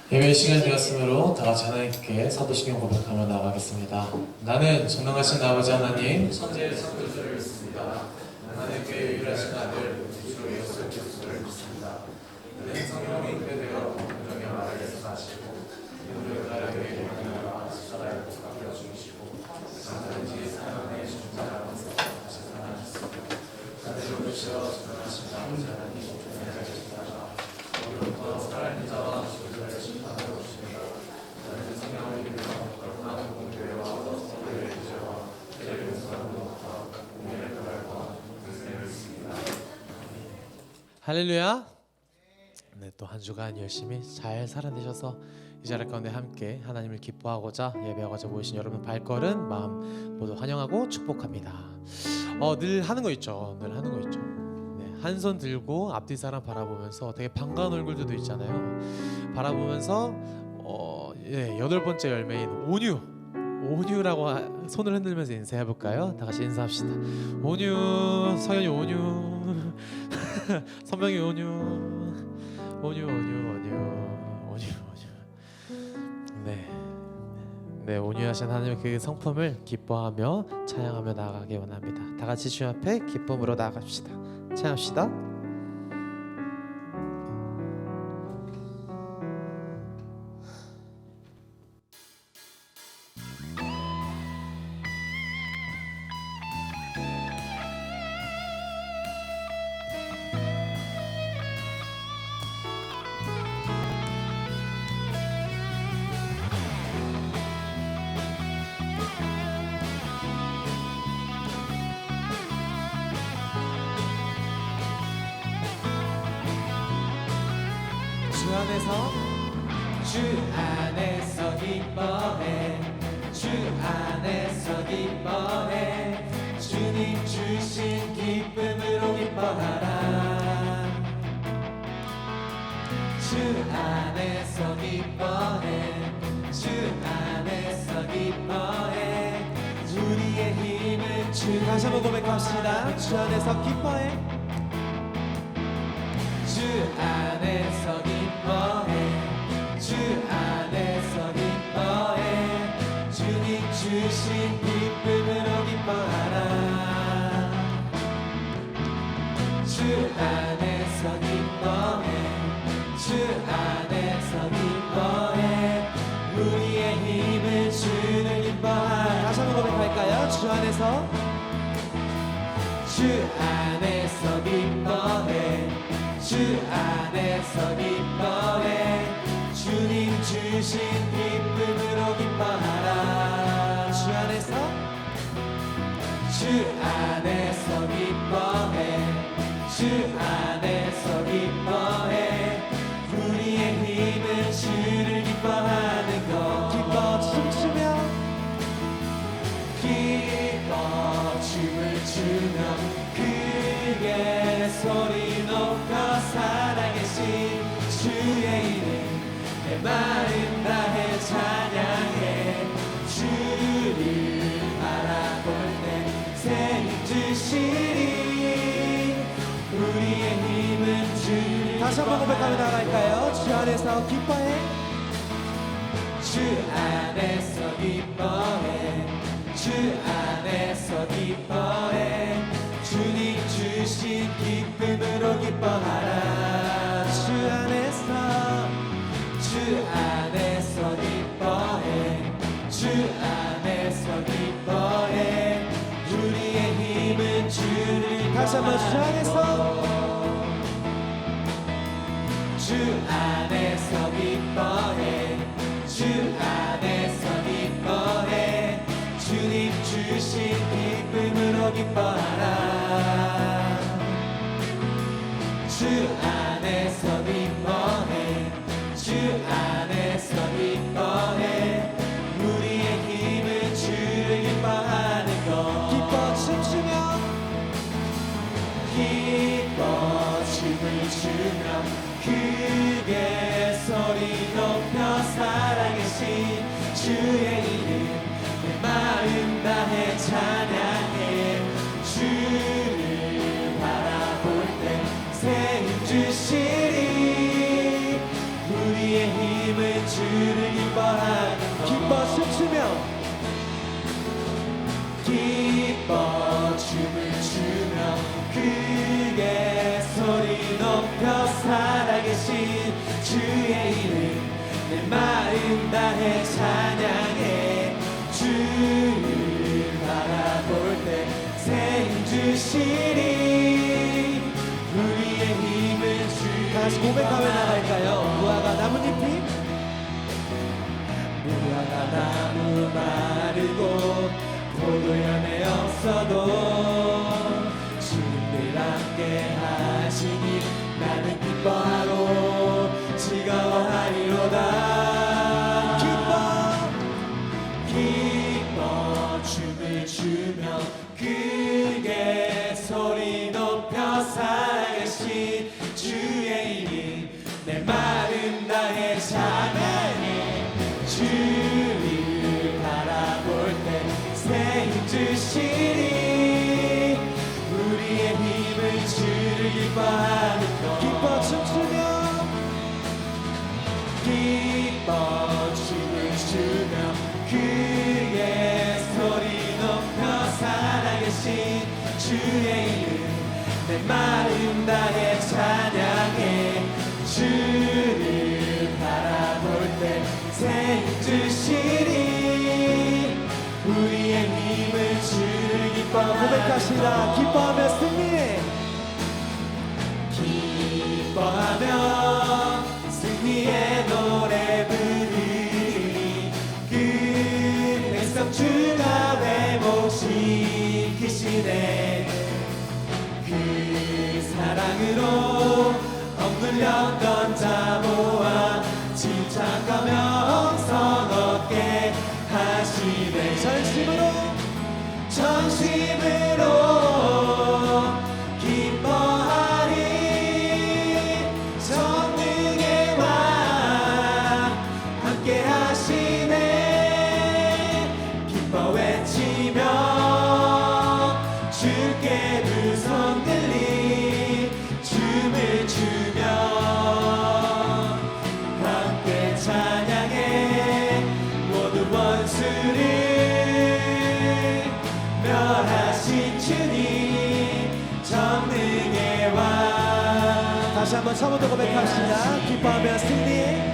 예배 시간이 되었으므로 다 같이 하나님께 사도신경 고백하며 나아가겠습니다. 나는 전능하신 아버지 하나님 천지의 창조주를 믿습니다. 하나님께 유일하신 아들 주 예수 그리스도를 믿습니다. 그는 성령이 인도되어 공정의 말에서 나시고 인도의 나라에게 하나님과 십자가에 못 박혀 죽으시고 장사는지 사랑에 죽자라고 다시 살아나셨습니다. 하늘로 오시어 전능하신 아버지 하나님 은혜하셨다가 오늘부터 살아있는 자와 죽은 자를 심판하러 오십니다. 나는 성령을 믿으며 거룩한 공교회와 성도의 교제와 죄를 용서하는 것과 공의의 결과 그리스도를 믿습니다. 할렐루야. 네, 또 한 주간 열심히 잘 살아내셔서 이 자리 가운데 함께 하나님을 기뻐하고자 예배하고자 모이신 여러분 발걸음 마음 모두 환영하고 축복합니다. 늘 하는 거 있죠. 늘 하는 거 있죠. 한 손 들고 앞뒤 사람 바라보면서 되게 반가운 얼굴들도 있잖아요. 바라보면서 여덟 번째 열매인 온유라고 손을 흔들면서 인사해 볼까요? 다 같이 인사합시다. 온유, 서연이 온유, 선명이 온유. 네, 온유하신 하나님의 그 성품을 기뻐하며 찬양하며 나아가기 원합니다. 다 같이 주님 앞에 기쁨으로 나아갑시다. 찬양합시다. 주 안에서 기뻐해. 주 안에서 기뻐해. 주님 주신 기쁨으로 기뻐하라. 주 안에서 기뻐해. 주 안에서 기뻐해. 우리의 힘은 주. 다시 한번 고백합시다. 주 안에서 기뻐해. 주 안에서 기뻐해. 주 안에서 기뻐해. 주님 주신 기쁨으로 기뻐하라. 주 안에서 기뻐해. 주 안에서 기뻐해. 우리의 힘을 주는 기뻐하라. 다시 한번 고백할까요? 주 안에서. 주 안에서 기뻐해. 주 안에서 기뻐해. 주님 주신 기쁨으로 기뻐하라. 주 안에서. 주 안에서 기뻐해. 주 안에서 기뻐해. 우리의 힘은 주를 기뻐하는 것. 기뻐 춤추며 기뻐 춤을 추며 크게 소리 높여 살아계신 주의 이름 내 마음 다해 찬양해. 주를 바라볼 때 새 힘 주시리. 우리의 힘은 주. 다시 한번 고백하며 나갈까요? 주 안에서 기뻐해. 주 안에서 기뻐해. 주 안에서 기뻐해. 주님 주신 기쁨으로 기뻐하라. 주 안에서. 주 안에서 기뻐해. 주 안에서 기뻐해. 우리의 힘은 주를. 다시 한번 주 안에서. 주 안에서 기뻐해. 주 안에서 기뻐해. 주님 주신 기쁨으로 기뻐하라. 주 안에서 기뻐해. 주 안에서 기뻐해. 우리의 힘은 주를 기뻐하는 것. 기뻐 춤추며 기뻐 춤을 춤을 추며 크게 소리 높여 살아계신 주의 이름 내 마음 다해 찬양해 주를 바라볼 때 새 힘 주시리 우리의 힘은 주를 기뻐하는 것 기뻐 춤추며 기뻐 춤을 추며 크게 소리 높여 살아계신 주의 이름 내 마음 다해 찬양해 주를 바라볼 때 새 힘 주시리 우리의 힘은 주 다시 고백하며 나갈까요? 무화과 나뭇잎이 무화과 나무 마르고 포도연에 없어도 주님들 함께 하시니 나는 기뻐하고 즐거워하리로다 기뻐 춤을 추며 크게 소리 높여 살아계신 주의 이름 내 마음 다해 찬양해 주를 바라볼 때 새 힘 주시리 우리의 힘은 주를 기뻐하는 것 기뻐 춤추며 기뻐 춤을 추며 크게 소리 높여 살아계신 주의 이름 내 마음 다해 찬양해 주를 바라볼 때 새 힘 주시리 우리의 힘은 주를 고백하시다 기뻐하며 승리해 기뻐하며 승리의 노래 부르리 그 백성 주가 회복시키시네 그 사랑으로 억눌렸던 자 모아 칭찬과 명성 얻게 하시네 전심으로 기뻐하리 전능의 왕 함께 하시네 기뻐 외치며 주께 두 손 들리 춤을 추며 함께 찬양해 모두 원수를 멸하신 주님 전능의 왕 다시 한번 처음부터 고백합시다 기뻐하며 승리해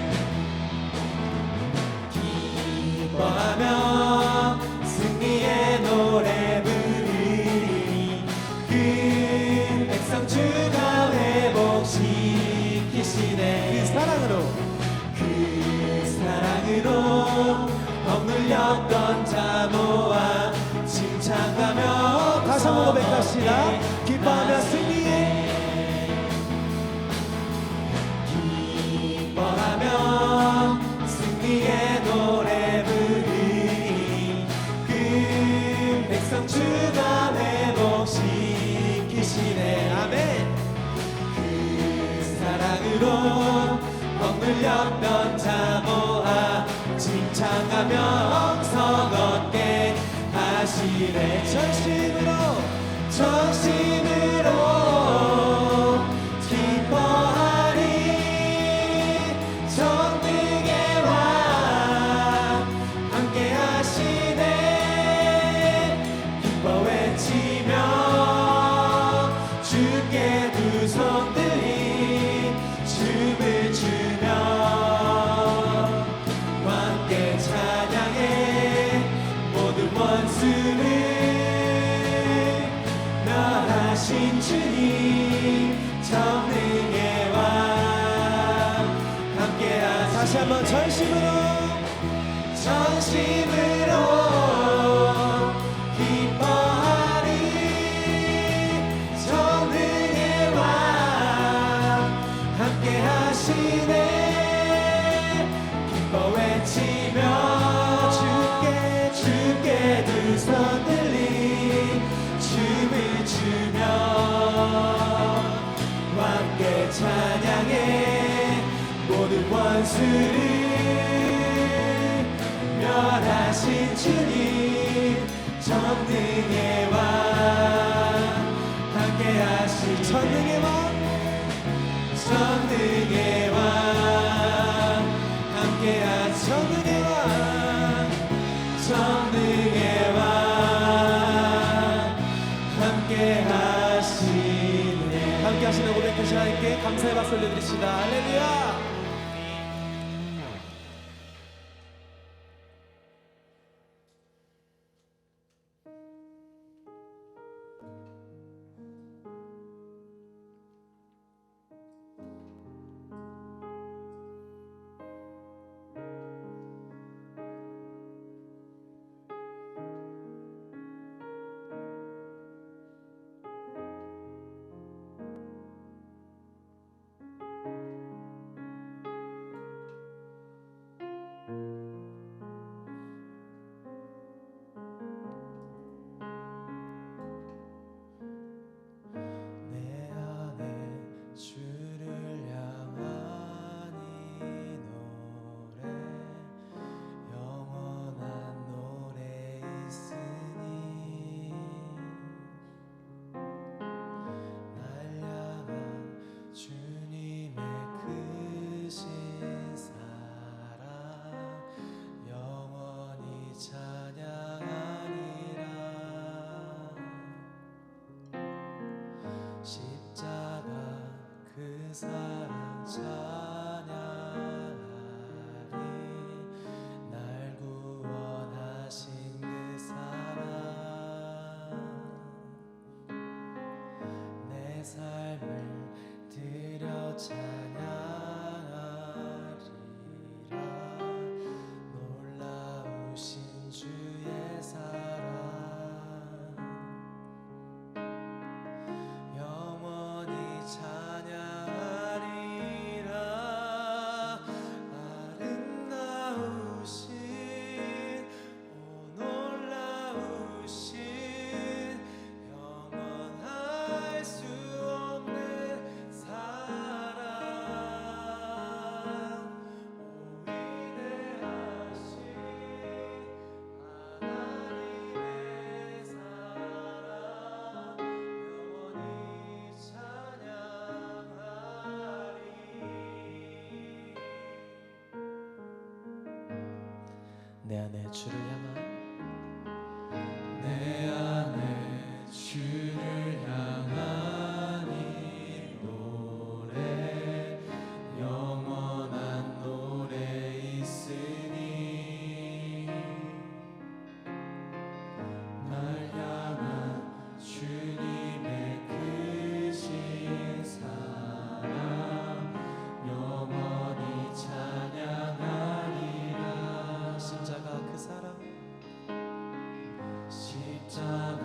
기뻐하며 승리의 노래 부르리 그 백성 주가 회복시키시네 그 사랑으로 억눌렸던 자 모아 칭찬하며 다시 한번 고백합시다 기뻐하며 승리해 기뻐하며 승리의 노래 부르리 그 백성 주가 회복시키시네 아멘 그 사랑으로 억눌렸던 자 모아 칭찬하며 영성 얻게 하시네 전심으로 기뻐하리 전능의 왕 함께 하시네 기뻐 외치며 주께 두 손 들리 춤을 추며 함께 찬양해 모든 원수를 멸하신 주님 전능의 왕 함께 하시네 다시 한번 전심으로 기뻐하리 전능의 왕 함께 하시네 기뻐 외치며 주께 두 손 들리 춤을 추며 함께 찬양해 모든 원수를 멸하신 주님 전능의 왕 함께하신 전능의 왕 전능의 왕 함께하신 전능의 왕 전능의 왕 함께하시네 함께하시는 고백하신 하나님께 감사의 박수 올려드립시다. 할렐루야. 사랑 찬양하리 날 구원하신 그 사랑 내 삶을 드려 찬양하리라 놀라우신 주의 사랑 영원히 찬양하리라 아름다우신 오 놀라우신 영원할 수 없는 사랑 오 위대하신 하나님의 사랑 영원히 찬양하리 내 안에 주를 향한 내 안에 주를 향한 이 노래 영원한 노래 있으니 날 향한 주님의 크신 사랑 영원히 찬양하리라 십자가 그 사랑 십자가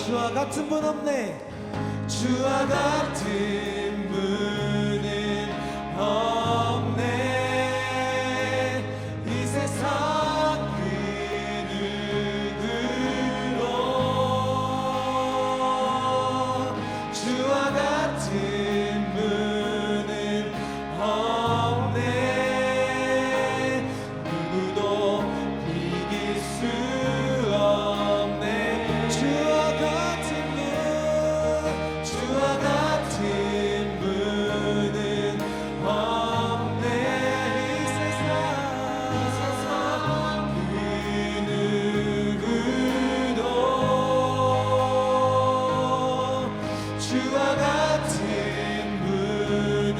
주와 같은 분 없네. 주와 같은 분은 없네. 이 세상 그 누구도 주와 같은 분은 없네. 누구도 이길 수 없네. 주와 같은 분, 주와 같은 분은 없네. 이 세상 그 누구도 주와 같은 분은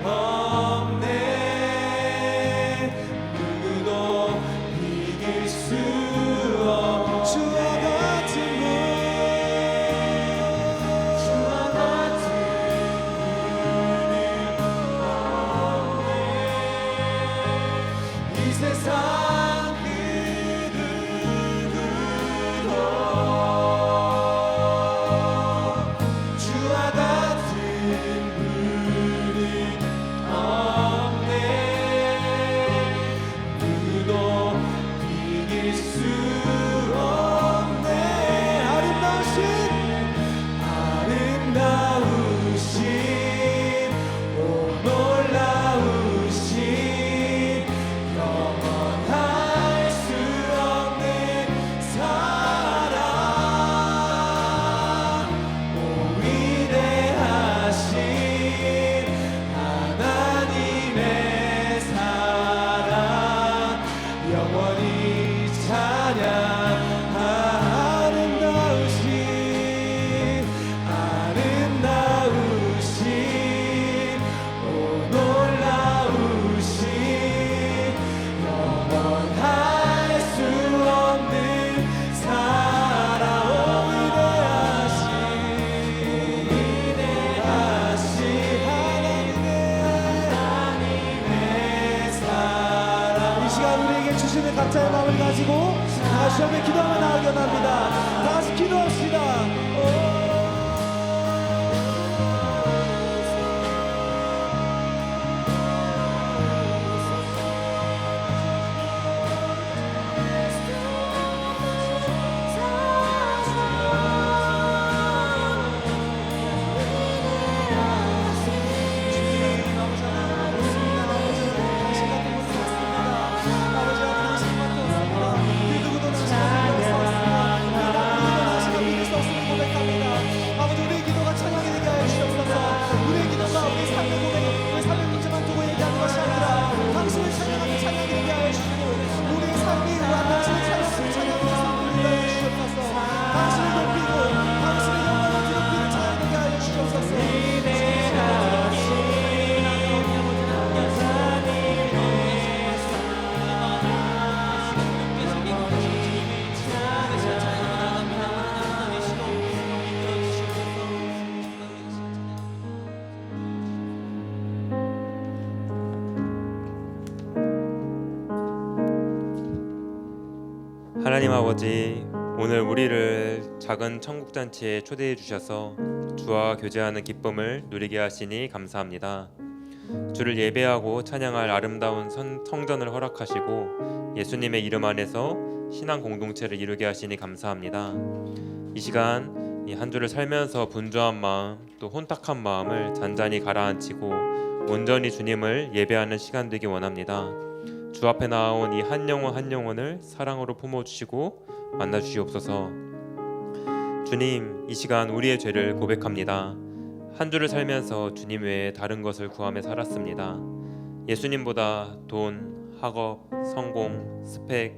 없네. 누구도 이길 수 없네. 주와 같은 분, 주와 같은 분은 없네. 이 세상 그 누구도 주와 같은 분은 없네. 누구도 이길 수 없네. 아름다우신 오 놀라우신 영원할 수 없는 사랑, 오 위대하신 하나님의 사랑, 영원히 찬양. 아름다우신 오 놀라우신 영원할 수 없는 사랑, 오 위대하신 하나님의 사랑. 이 시간 우리에게 주시는 각자의 마음을 가지고 다시 한번 기도하며 나아가기 원합니다. 다 같이 기도합시다. 하나님 아버지, 오늘 우리를 작은 천국잔치에 초대해 주셔서 주와 교제하는 기쁨을 누리게 하시니 감사합니다. 주를 예배하고 찬양할 아름다운 성전을 허락하시고 예수님의 이름 안에서 신앙 공동체를 이루게 하시니 감사합니다. 이 시간 이 한 주를 살면서 분주한 마음 또 혼탁한 마음을 잔잔히 가라앉히고 온전히 주님을 예배하는 시간 되기 원합니다. 주 앞에 나아온 이 한 영혼 한 영혼을 사랑으로 품어주시고 만나주시옵소서. 주님, 이 시간 우리의 죄를 고백합니다. 한 주를 살면서 주님 외에 다른 것을 구하며 살았습니다. 예수님보다 돈, 학업, 성공, 스펙,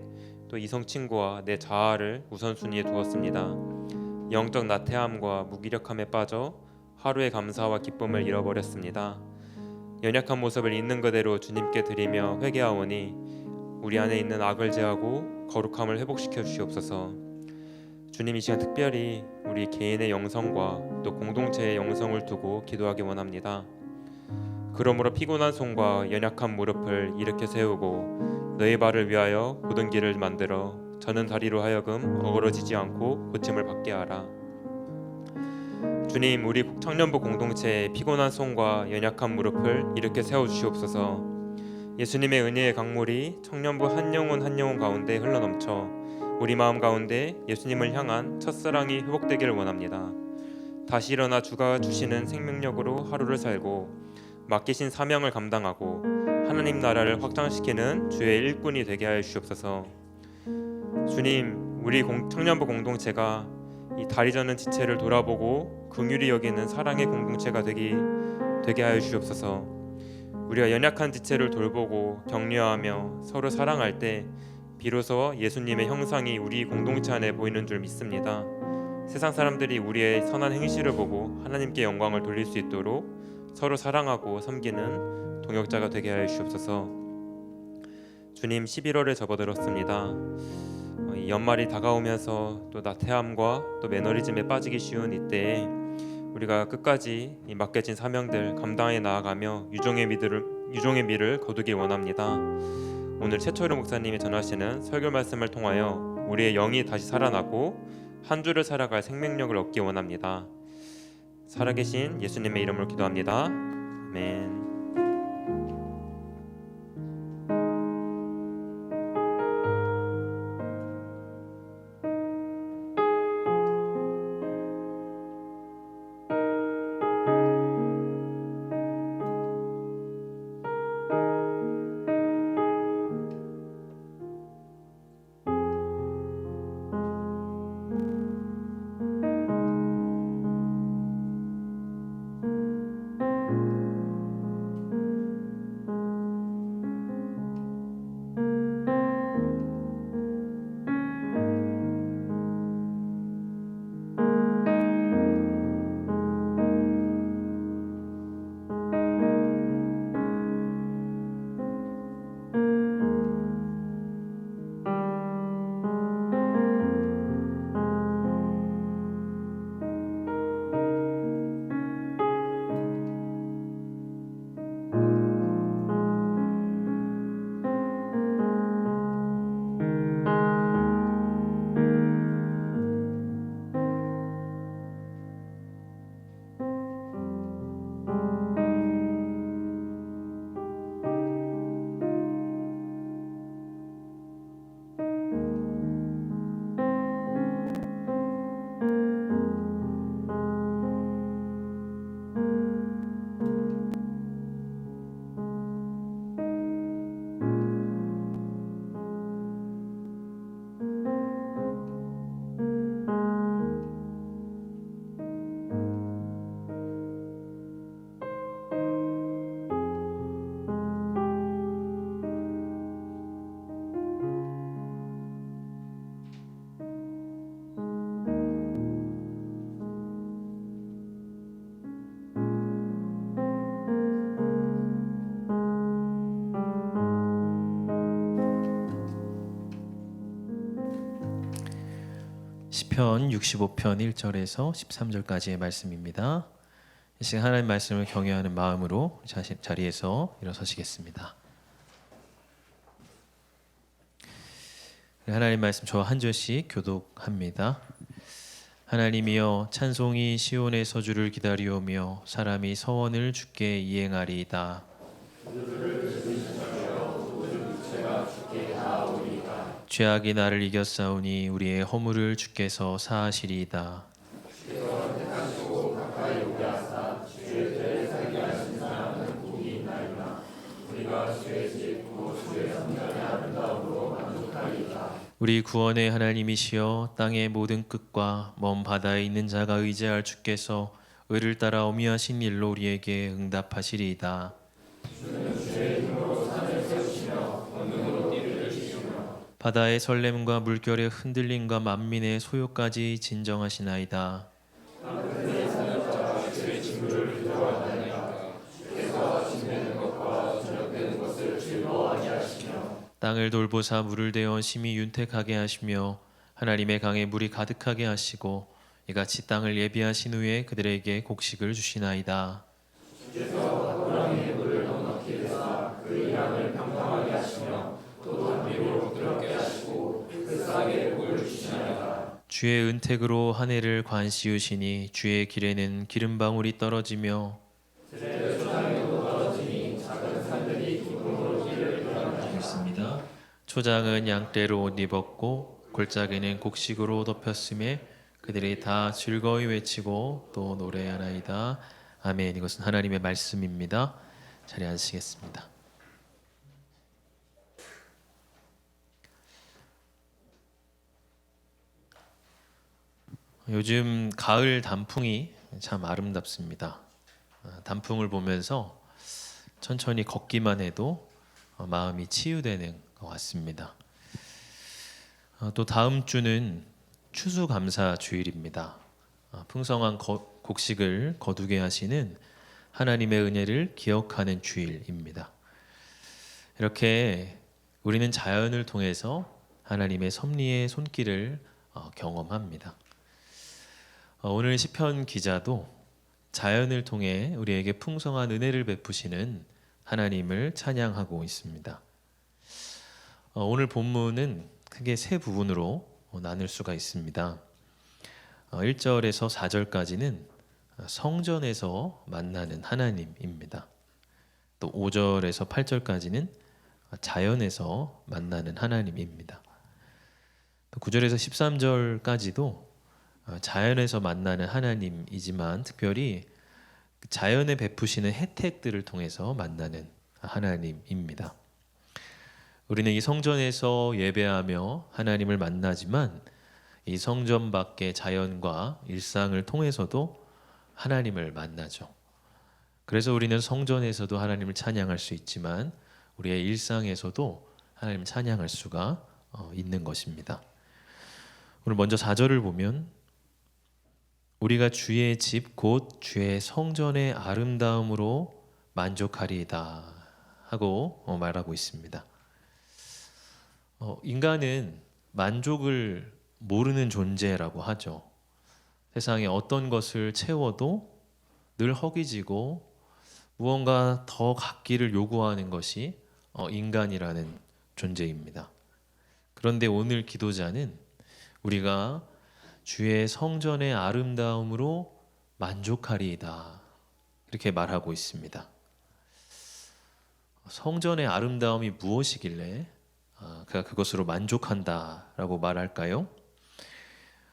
또 이성 친구와 내 자아를 우선순위에 두었습니다. 영적 나태함과 무기력함에 빠져 하루의 감사와 기쁨을 잃어버렸습니다. 연약한 모습을 있는 그대로 주님께 드리며 회개하오니 우리 안에 있는 악을 제하고 거룩함을 회복시켜 주시옵소서. 주님, 이 시간 특별히 우리 개인의 영성과 또 공동체의 영성을 두고 기도하기 원합니다. 그러므로 피곤한 손과 연약한 무릎을 일으켜 세우고 너희 발을 위하여 굳은 길을 만들어 저는 다리로 하여금 어그러지지 않고 고침을 받게 하라. 주님, 우리 청년부 공동체의 피곤한 손과 연약한 무릎을 일으켜 세워주시옵소서. 예수님의 은혜의 강물이 청년부 한 영혼 한 영혼 가운데 흘러넘쳐 우리 마음 가운데 예수님을 향한 첫사랑이 회복되기를 원합니다. 다시 일어나 주가 주시는 생명력으로 하루를 살고 맡기신 사명을 감당하고 하나님 나라를 확장시키는 주의 일꾼이 되게 하여 주시옵소서. 주님, 우리 청년부 공동체가 이 다리 저는 지체를 돌아보고 긍휼히 여기는 사랑의 공동체가 되게 하여 주시옵소서. 우리가 연약한 지체를 돌보고 격려하며 서로 사랑할 때 비로소 예수님의 형상이 우리 공동체 안에 보이는 줄 믿습니다. 세상 사람들이 우리의 선한 행실을 보고 하나님께 영광을 돌릴 수 있도록 서로 사랑하고 섬기는 동역자가 되게 하여 주시옵소서. 주님, 11월에 접어들었습니다. 이 연말이 다가오면서 또 나태함과 또 매너리즘에 빠지기 쉬운 이때에 우리가 끝까지 이 맡겨진 사명들 감당해 나아가며 유종의 미를 거두길 원합니다. 오늘 최철우 목사님이 전하시는 설교 말씀을 통하여 우리의 영이 다시 살아나고 한 주를 살아갈 생명력을 얻기 원합니다. 살아계신 예수님의 이름으로 기도합니다. 아멘. 시편 65편 1절에서 13절까지의 말씀입니다. 이 시간 하나님 말씀을 경외하는 마음으로 자리에서 일어서시겠습니다. 하나님 말씀 저와 한 절씩 교독합니다. 하나님이여, 찬송이 시온에서 주를 기다리오며 사람이 서원을 주께 이행하리이다. 죄악이 나를 이겼사오니 우리의 허물을 주께서 사하시리이다. 우리 구원의 하나님이시여, 땅의 모든 끝과 먼 바다에 있는 자가 의지할 주께서 의를 따라 어미하신 일로 우리에게 응답하시리이다. 바다의 설렘과 물결의 흔들림과 만민의 소요까지 진정하시나이다. 땅을 돌보사 물을 대어 심히 윤택하게 하시며 하나님의 강에 물이 가득하게 하시고 이같이 땅을 예비하신 후에 그들에게 곡식을 주시나이다. 주의 은택으로 한 해를 관시우시니 주의 길에는 기름 방울이 떨어지며 초장은 양떼로 옷 입었고 골짜기는 곡식으로 덮였음에 그들이 다 즐거이 외치고 또 노래하나이다. 아멘. 이것은 하나님의 말씀입니다. 자리에 앉으시겠습니다. 요즘 가을 단풍이 참 아름답습니다. 단풍을 보면서 천천히 걷기만 해도 마음이 치유되는 것 같습니다. 또 다음 주는 추수감사 주일입니다. 풍성한 곡식을 거두게 하시는 하나님의 은혜를 기억하는 주일입니다. 이렇게 우리는 자연을 통해서 하나님의 섭리의 손길을 경험합니다. 오늘 시편 기자도 자연을 통해 우리에게 풍성한 은혜를 베푸시는 하나님을 찬양하고 있습니다. 오늘 본문은 크게 세 부분으로 나눌 수가 있습니다. 1절에서 4절까지는 성전에서 만나는 하나님입니다. 또 5절에서 8절까지는 자연에서 만나는 하나님입니다. 또 9절에서 13절까지도 자연에서 만나는 하나님이지만 특별히 자연에 베푸시는 혜택들을 통해서 만나는 하나님입니다. 우리는 이 성전에서 예배하며 하나님을 만나지만 이 성전 밖의 자연과 일상을 통해서도 하나님을 만나죠. 그래서 우리는 성전에서도 하나님을 찬양할 수 있지만 우리의 일상에서도 하나님을 찬양할 수가 있는 것입니다. 오늘 먼저 4절을 보면 우리가 주의 집 곧 주의 성전의 아름다움으로 만족하리이다 하고 말하고 있습니다. 인간은 만족을 모르는 존재라고 하죠. 세상에 어떤 것을 채워도 늘 허기지고 무언가 더 갖기를 요구하는 것이 인간이라는 존재입니다. 그런데 오늘 기도자는 우리가 주의 성전의 아름다움으로 만족하리이다 이렇게 말하고 있습니다. 성전의 아름다움이 무엇이길래 그가 그것으로 만족한다라고 말할까요?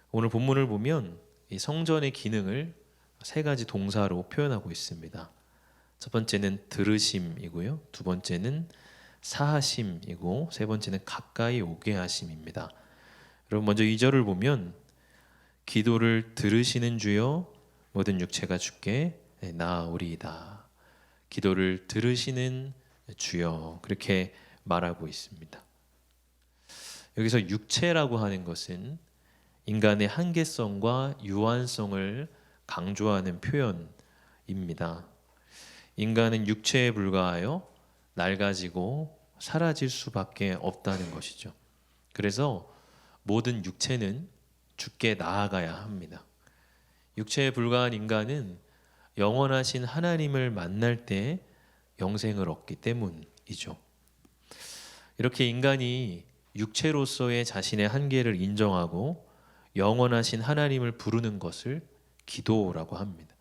오늘 본문을 보면 이 성전의 기능을 세 가지 동사로 표현하고 있습니다. 첫 번째는 들으심이고요, 두 번째는 사하심이고 세 번째는 가까이 오게 하심입니다. 여러분 먼저 2절을 보면 기도를 들으시는 주여 모든 육체가 주께 나아오리이다. 기도를 들으시는 주여 그렇게 말하고 있습니다. 여기서 육체라고 하는 것은 인간의 한계성과 유한성을 강조하는 표현입니다. 인간은 육체에 불과하여 낡아지고 사라질 수밖에 없다는 것이죠. 그래서 모든 육체는 주께 나아가야 합니다. 육체에 불과한 인간은 영원하신 하나님을 만날 때 영생을 얻기 때문이죠. 이렇게 인간이 육체로서의 자신의 한계를 인정하고 영원하신 하나님을 부르는 것을 기도라고 합니다.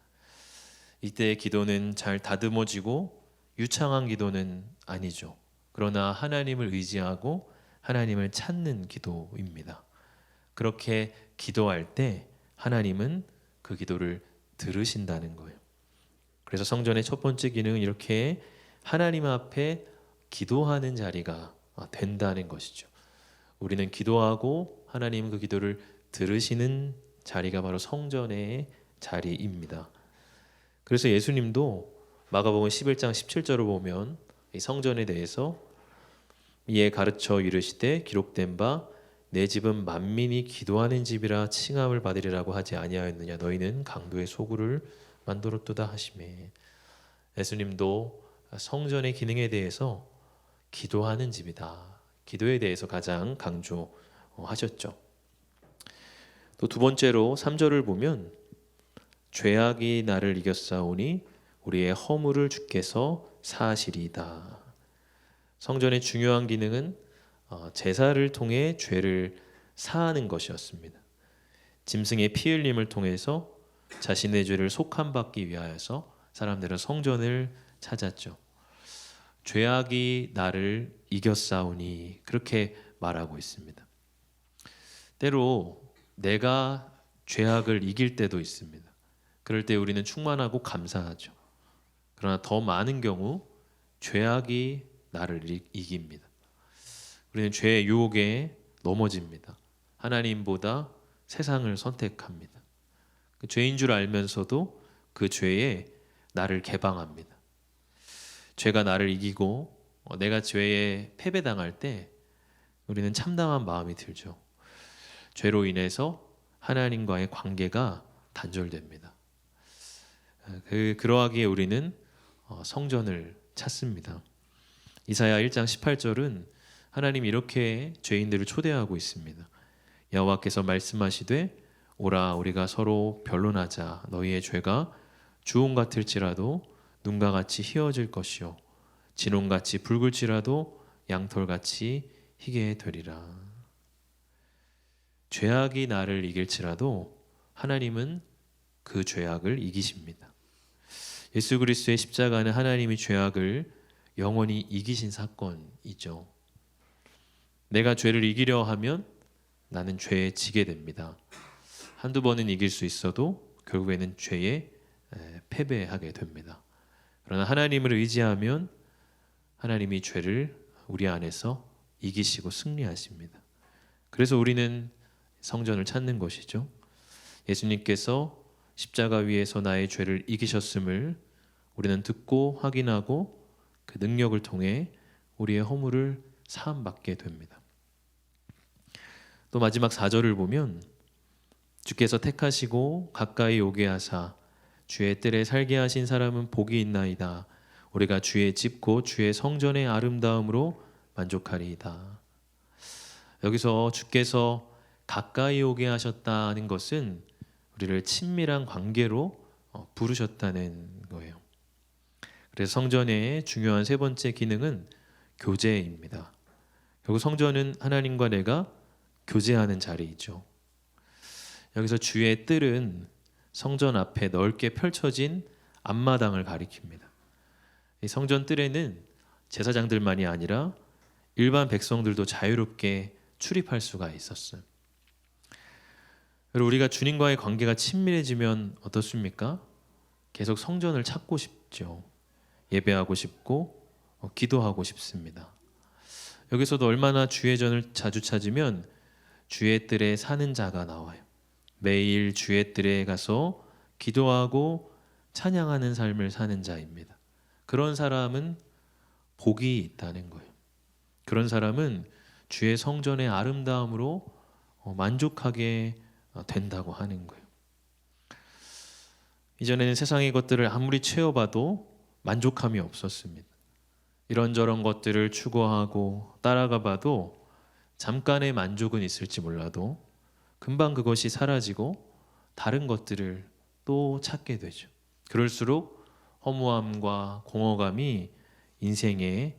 이때의 기도는 잘 다듬어지고 유창한 기도는 아니죠. 그러나 하나님을 의지하고 하나님을 찾는 기도입니다. 그렇게 기도할 때 하나님은 그 기도를 들으신다는 거예요. 그래서 성전의 첫 번째 기능은 이렇게 하나님 앞에 기도하는 자리가 된다는 것이죠. 우리는 기도하고 하나님은 그 기도를 들으시는 자리가 바로 성전의 자리입니다. 그래서 예수님도 마가복음 11장 17절을 보면 이 성전에 대해서 이에 가르쳐 이르시되 기록된 바 내 집은 만민이 기도하는 집이라 칭함을 받으리라고 하지 아니하였느냐. 너희는 강도의 소굴을 만들었도다 하시매. 예수님도 성전의 기능에 대해서 기도하는 집이다. 기도에 대해서 가장 강조하셨죠. 또 두 번째로 3절을 보면 죄악이 나를 이겼사오니 우리의 허물을 주께서 사하시리이다. 성전의 중요한 기능은 제사를 통해 죄를 사하는 것이었습니다. 짐승의 피 흘림을 통해서 자신의 죄를 속함받기 위하여서 사람들은 성전을 찾았죠. 죄악이 나를 이겼사오니 그렇게 말하고 있습니다. 때로 내가 죄악을 이길 때도 있습니다. 그럴 때 우리는 충만하고 감사하죠. 그러나 더 많은 경우 죄악이 나를 이깁니다. 우리는 죄의 유혹에 넘어집니다. 하나님보다 세상을 선택합니다. 그 죄인 줄 알면서도 그 죄에 나를 개방합니다. 죄가 나를 이기고 내가 죄에 패배당할 때 우리는 참담한 마음이 들죠. 죄로 인해서 하나님과의 관계가 단절됩니다. 그러하기에 우리는 성전을 찾습니다. 이사야 1장 18절은 하나님이 이렇게 죄인들을 초대하고 있습니다. 여호와께서 말씀하시되 오라 우리가 서로 변론하자. 너희의 죄가 주홍 같을지라도 눈과 같이 희어질 것이요 진홍같이 붉을지라도 양털같이 희게 되리라. 죄악이 나를 이길지라도 하나님은 그 죄악을 이기십니다. 예수 그리스도의 십자가는 하나님이 죄악을 영원히 이기신 사건이죠. 내가 죄를 이기려 하면 나는 죄에 지게 됩니다. 한두 번은 이길 수 있어도 결국에는 죄에 패배하게 됩니다. 그러나 하나님을 의지하면 하나님이 죄를 우리 안에서 이기시고 승리하십니다. 그래서 우리는 성전을 찾는 것이죠. 예수님께서 십자가 위에서 나의 죄를 이기셨음을 우리는 듣고 확인하고 그 능력을 통해 우리의 허물을 사함받게 됩니다. 또 마지막 4절을 보면 주께서 택하시고 가까이 오게 하사 주의 뜰에 살게 하신 사람은 복이 있나이다. 우리가 주의 집 곧 주의 성전의 아름다움으로 만족하리이다. 여기서 주께서 가까이 오게 하셨다는 것은 우리를 친밀한 관계로 부르셨다는 거예요. 그래서 성전의 중요한 세 번째 기능은 교제입니다. 결국 성전은 하나님과 내가 교제하는 자리이죠. 여기서 주의 뜰은 성전 앞에 넓게 펼쳐진 앞마당을 가리킵니다. 이 성전 뜰에는 제사장들만이 아니라 일반 백성들도 자유롭게 출입할 수가 있었어요. 그리고 우리가 주님과의 관계가 친밀해지면 어떻습니까? 계속 성전을 찾고 싶죠. 예배하고 싶고 기도하고 싶습니다. 여기서도 얼마나 주의 전을 자주 찾으면 주의 뜰에 사는 자가 나와요. 매일 주의 뜰에 가서 기도하고 찬양하는 삶을 사는 자입니다. 그런 사람은 복이 있다는 거예요. 그런 사람은 주의 성전의 아름다움으로 만족하게 된다고 하는 거예요. 이전에는 세상의 것들을 아무리 채워봐도 만족함이 없었습니다. 이런저런 것들을 추구하고 따라가 봐도 잠깐의 만족은 있을지 몰라도 금방 그것이 사라지고 다른 것들을 또 찾게 되죠. 그럴수록 허무함과 공허감이 인생에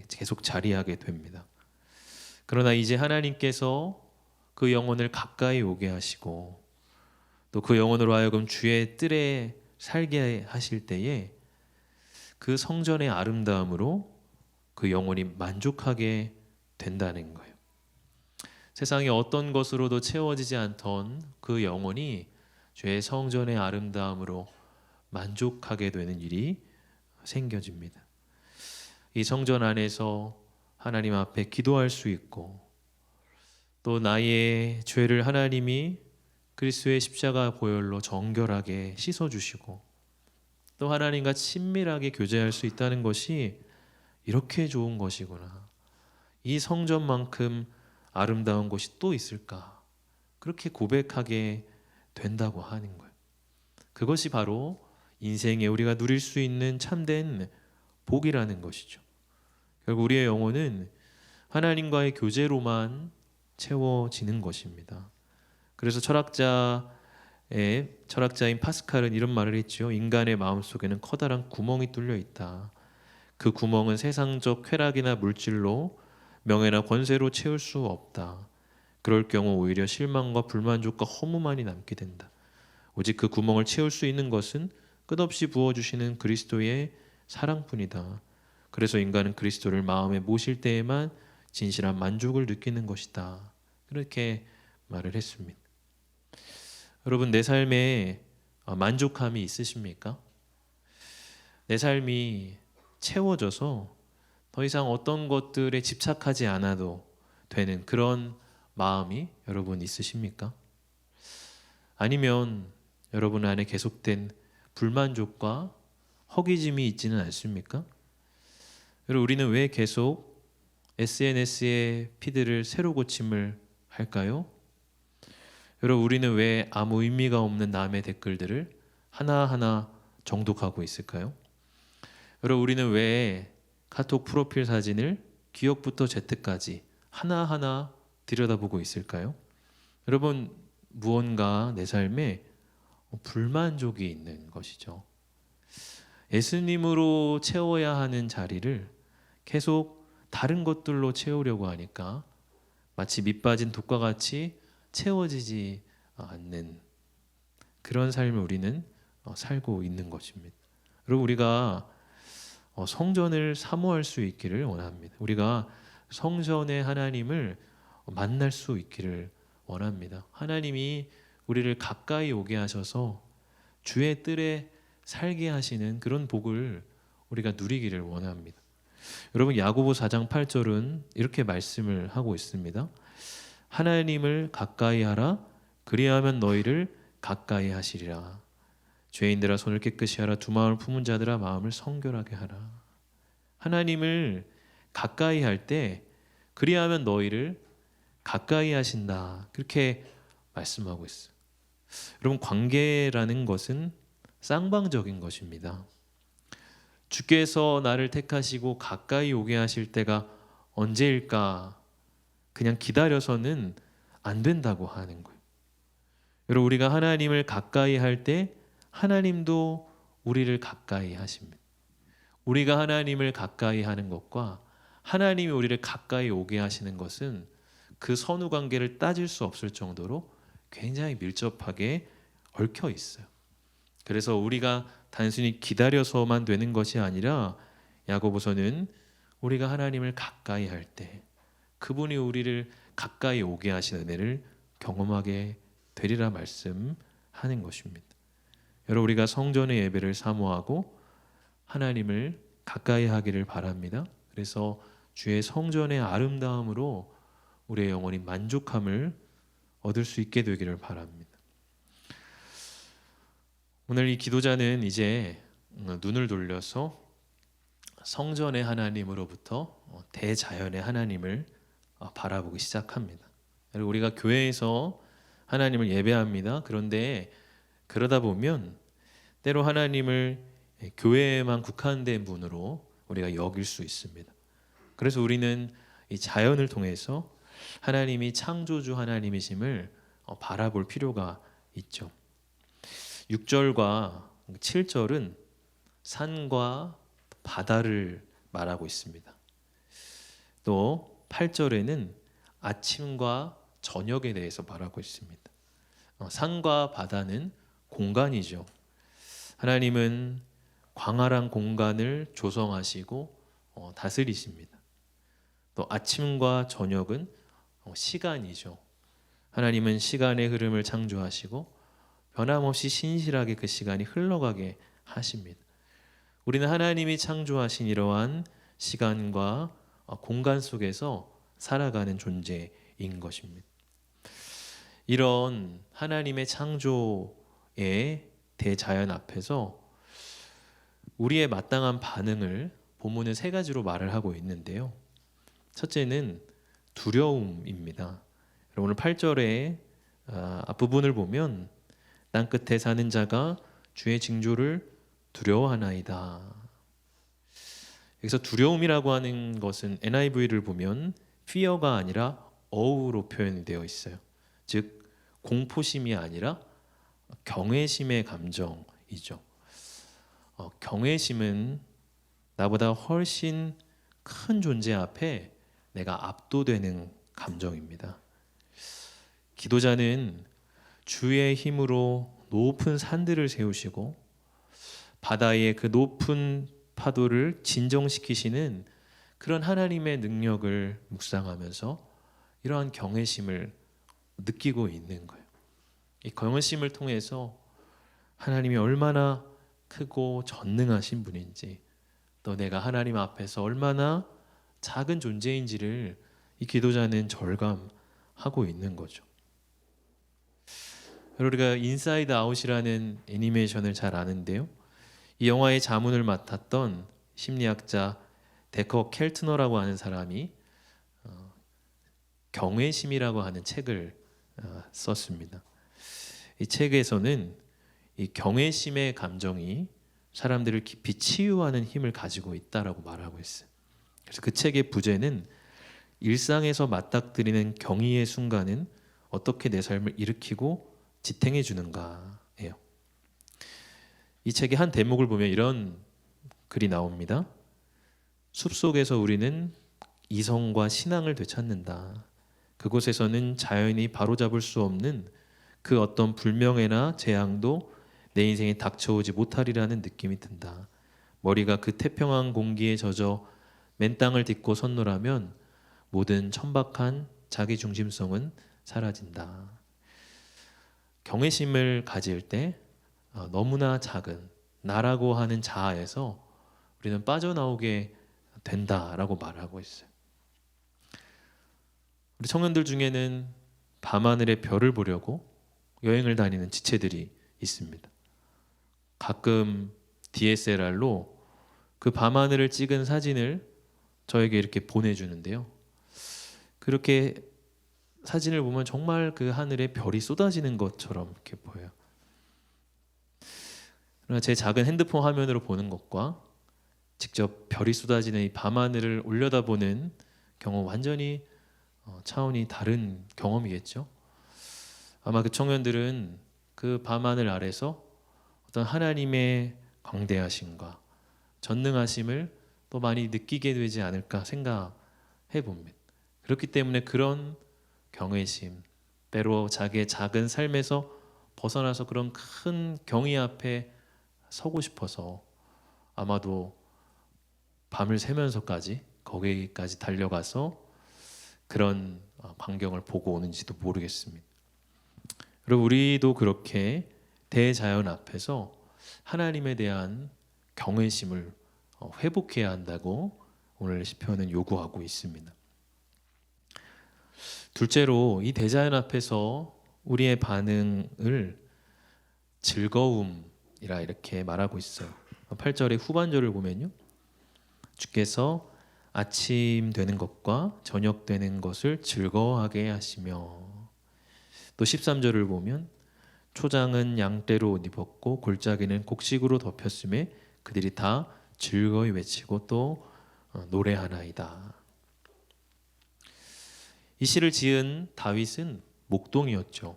계속 자리하게 됩니다. 그러나 이제 하나님께서 그 영혼을 가까이 오게 하시고 또 그 영혼으로 하여금 주의 뜰에 살게 하실 때에 그 성전의 아름다움으로 그 영혼이 만족하게 된다는 거예요. 세상에 어떤 것으로도 채워지지 않던 그 영혼이 주의 성전의 아름다움으로 만족하게 되는 일이 생겨집니다. 이 성전 안에서 하나님 앞에 기도할 수 있고 또 나의 죄를 하나님이 그리스도의 십자가 보혈로 정결하게 씻어주시고 또 하나님과 친밀하게 교제할 수 있다는 것이 이렇게 좋은 것이구나. 이 성전만큼 아름다운 곳이 또 있을까? 그렇게 고백하게 된다고 하는 거예요. 그것이 바로 인생에 우리가 누릴 수 있는 참된 복이라는 것이죠. 결국 우리의 영혼은 하나님과의 교제로만 채워지는 것입니다. 그래서 철학자인 파스칼은 이런 말을 했죠. 인간의 마음속에는 커다란 구멍이 뚫려 있다. 그 구멍은 세상적 쾌락이나 물질로 명예나 권세로 채울 수 없다. 그럴 경우 오히려 실망과 불만족과 허무만이 남게 된다. 오직 그 구멍을 채울 수 있는 것은 끝없이 부어주시는 그리스도의 사랑뿐이다. 그래서 인간은 그리스도를 마음에 모실 때에만 진실한 만족을 느끼는 것이다. 그렇게 말을 했습니다. 여러분, 내 삶에 만족함이 있으십니까? 내 삶이 채워져서 더 이상 어떤 것들에 집착하지 않아도 되는 그런 마음이 여러분 있으십니까? 아니면 여러분 안에 계속된 불만족과 허기짐이 있지는 않습니까? 여러분, 우리는 왜 계속 SNS의 피드를 새로 고침을 할까요? 여러분, 우리는 왜 아무 의미가 없는 남의 댓글들을 하나하나 정독하고 있을까요? 여러분, 우리는 왜 카톡 프로필 사진을 기억부터 Z까지 하나하나 들여다보고 있을까요? 여러분, 무언가 내 삶에 불만족이 있는 것이죠. 예수님으로 채워야 하는 자리를 계속 다른 것들로 채우려고 하니까 마치 밑 빠진 독과 같이 채워지지 않는 그런 삶을 우리는 살고 있는 것입니다. 여러분, 우리가 성전을 사모할 수 있기를 원합니다. 우리가 성전의 하나님을 만날 수 있기를 원합니다. 하나님이 우리를 가까이 오게 하셔서 주의 뜰에 살게 하시는 그런 복을 우리가 누리기를 원합니다. 여러분, 야고보 4장 8절은 이렇게 말씀을 하고 있습니다. 하나님을 가까이 하라. 그리하면 너희를 가까이 하시리라. 죄인들아 손을 깨끗이 하라. 두 마음을 품은 자들아 마음을 성결하게 하라. 하나님을 가까이 할 때 그리하면 너희를 가까이 하신다. 그렇게 말씀하고 있어요. 여러분, 관계라는 것은 쌍방적인 것입니다. 주께서 나를 택하시고 가까이 오게 하실 때가 언제일까? 그냥 기다려서는 안 된다고 하는 거예요. 여러분, 우리가 하나님을 가까이 할 때 하나님도 우리를 가까이 하십니다. 우리가 하나님을 가까이 하는 것과 하나님이 우리를 가까이 오게 하시는 것은 그 선후 관계를 따질 수 없을 정도로 굉장히 밀접하게 얽혀 있어요. 그래서 우리가 단순히 기다려서만 되는 것이 아니라 야고보서는 우리가 하나님을 가까이 할 때 그분이 우리를 가까이 오게 하시는 은혜를 경험하게 되리라 말씀하는 것입니다. 여러분, 우리가 성전의 예배를 사모하고 하나님을 가까이 하기를 바랍니다. 그래서 주의 성전의 아름다움으로 우리의 영혼이 만족함을 얻을 수 있게 되기를 바랍니다. 오늘 이 기도자는 이제 눈을 돌려서 성전의 하나님으로부터 대자연의 하나님을 바라보기 시작합니다. 우리가 교회에서 하나님을 예배합니다. 그런데 그러다 보면 때로 하나님을 교회에만 국한된 분으로 우리가 여길 수 있습니다. 그래서 우리는 이 자연을 통해서 하나님이 창조주 하나님이심을 바라볼 필요가 있죠. 6절과 7절은 산과 바다를 말하고 있습니다. 또 8절에는 아침과 저녁에 대해서 말하고 있습니다. 산과 바다는 공간이죠. 하나님은 광활한 공간을 조성하시고 다스리십니다. 또 아침과 저녁은 시간이죠. 하나님은 시간의 흐름을 창조하시고 변함없이 신실하게 그 시간이 흘러가게 하십니다. 우리는 하나님이 창조하신 이러한 시간과 공간 속에서 살아가는 존재인 것입니다. 이런 하나님의 창조의 대자연 앞에서 우리의 마땅한 반응을 본문은 세 가지로 말을 하고 있는데요. 첫째는 두려움입니다. 오늘 8절의 앞부분을 보면 땅 끝에 사는 자가 주의 징조를 두려워하나이다. 여기서 두려움이라고 하는 것은 NIV를 보면 fear가 아니라 aw로 표현이 되어 있어요. 즉 공포심이 아니라 경외심의 감정이죠. 경외심은 나보다 훨씬 큰 존재 앞에 내가 압도되는 감정입니다. 기도자는 주의 힘으로 높은 산들을 세우시고 바다의 그 높은 파도를 진정시키시는 그런 하나님의 능력을 묵상하면서 이러한 경외심을 느끼고 있는 거예요. 이 경외심을 통해서 하나님이 얼마나 크고 전능하신 분인지, 또 내가 하나님 앞에서 얼마나 작은 존재인지를 이 기도자는 절감하고 있는 거죠. 우리가 인사이드 아웃이라는 애니메이션을 잘 아는데요. 이 영화의 자문을 맡았던 심리학자 데커 켈트너라고 하는 사람이 경외심이라고 하는 책을 썼습니다. 이 책에서는 이 경외심의 감정이 사람들을 깊이 치유하는 힘을 가지고 있다라고 말하고 있어요. 그래서 그 책의 부제는 일상에서 맞닥뜨리는 경의의 순간은 어떻게 내 삶을 일으키고 지탱해 주는가예요. 이 책의 한 대목을 보면 이런 글이 나옵니다. 숲속에서 우리는 이성과 신앙을 되찾는다. 그곳에서는 자연이 바로잡을 수 없는 그 어떤 불명예나 재앙도 내 인생에 닥쳐오지 못하리라는 느낌이 든다. 머리가 그 태평한 공기에 젖어 맨 땅을 딛고 섰노라면 모든 천박한 자기 중심성은 사라진다. 경외심을 가질 때 너무나 작은 나라고 하는 자아에서 우리는 빠져나오게 된다라고 말하고 있어요. 우리 청년들 중에는 밤하늘의 별을 보려고 여행을 다니는 지체들이 있습니다. 가끔 DSLR로 그 밤하늘을 찍은 사진을 저에게 이렇게 보내주는데요. 그렇게 사진을 보면 정말 그 하늘에 별이 쏟아지는 것처럼 이렇게 보여요. 그러나 제 작은 핸드폰 화면으로 보는 것과 직접 별이 쏟아지는 이 밤하늘을 올려다보는 경험, 완전히 차원이 다른 경험이겠죠. 아마 그 청년들은 그 밤하늘 아래서 어떤 하나님의 광대하심과 전능하심을 또 많이 느끼게 되지 않을까 생각해 봅니다. 그렇기 때문에 그런 경외심, 때로 자기의 작은 삶에서 벗어나서 그런 큰 경의 앞에 서고 싶어서 아마도 밤을 새면서까지 거기까지 달려가서 그런 광경을 보고 오는지도 모르겠습니다. 여러분, 우리도 그렇게 대자연 앞에서 하나님에 대한 경외심을 회복해야 한다고 오늘 시편은 요구하고 있습니다. 둘째로 이 대자연 앞에서 우리의 반응을 즐거움이라 이렇게 말하고 있어요. 8절의 후반절을 보면요. 주께서 아침 되는 것과 저녁 되는 것을 즐거워하게 하시며, 또 13절을 보면 초장은 양떼로 옷 입었고 골짜기는 곡식으로 덮였음에 그들이 다 즐거이 외치고 또 노래하나이다. 이 시를 지은 다윗은 목동이었죠.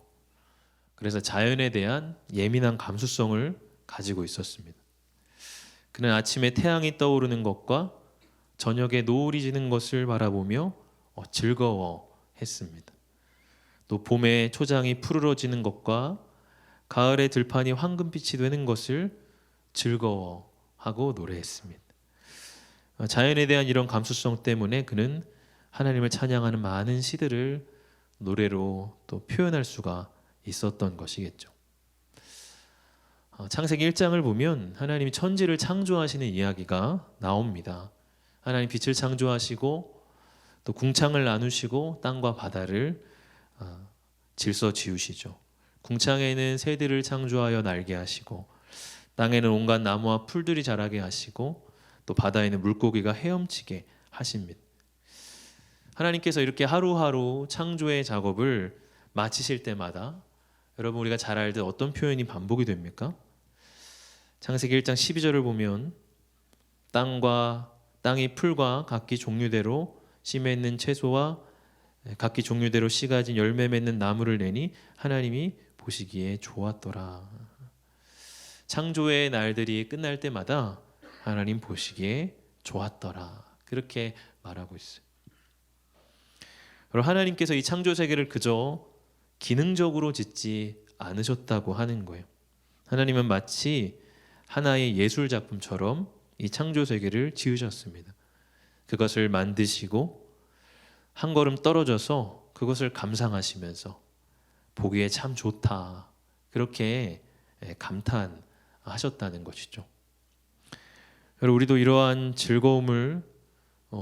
그래서 자연에 대한 예민한 감수성을 가지고 있었습니다. 그는 아침에 태양이 떠오르는 것과 저녁에 노을이 지는 것을 바라보며 즐거워했습니다. 또 봄에 초장이 푸르러지는 것과 가을에 들판이 황금빛이 되는 것을 즐거워하고 노래했습니다. 자연에 대한 이런 감수성 때문에 그는 하나님을 찬양하는 많은 시들을 노래로 또 표현할 수가 있었던 것이겠죠. 창세기 1장을 보면 하나님이 천지를 창조하시는 이야기가 나옵니다. 하나님 빛을 창조하시고 또 궁창을 나누시고 땅과 바다를 질서 지으시죠. 궁창에는 새들을 창조하여 날게 하시고 땅에는 온갖 나무와 풀들이 자라게 하시고 또 바다에는 물고기가 헤엄치게 하십니다. 하나님께서 이렇게 하루하루 창조의 작업을 마치실 때마다 여러분, 우리가 잘 알듯 어떤 표현이 반복이 됩니까? 창세기 1장 12절을 보면 땅이 풀과 각기 종류대로 씨 맺는 채소와 각기 종류대로 씨가 진 열매 맺는 나무를 내니 하나님이 보시기에 좋았더라. 창조의 날들이 끝날 때마다 하나님 보시기에 좋았더라. 그렇게 말하고 있어요. 그럼 하나님께서 이 창조 세계를 그저 기능적으로 짓지 않으셨다고 하는 거예요. 하나님은 마치 하나의 예술 작품처럼 이 창조 세계를 지으셨습니다. 그것을 만드시고 한 걸음 떨어져서 그것을 감상하시면서 보기에 참 좋다, 그렇게 감탄하셨다는 것이죠. 여러분, 우리도 이러한 즐거움을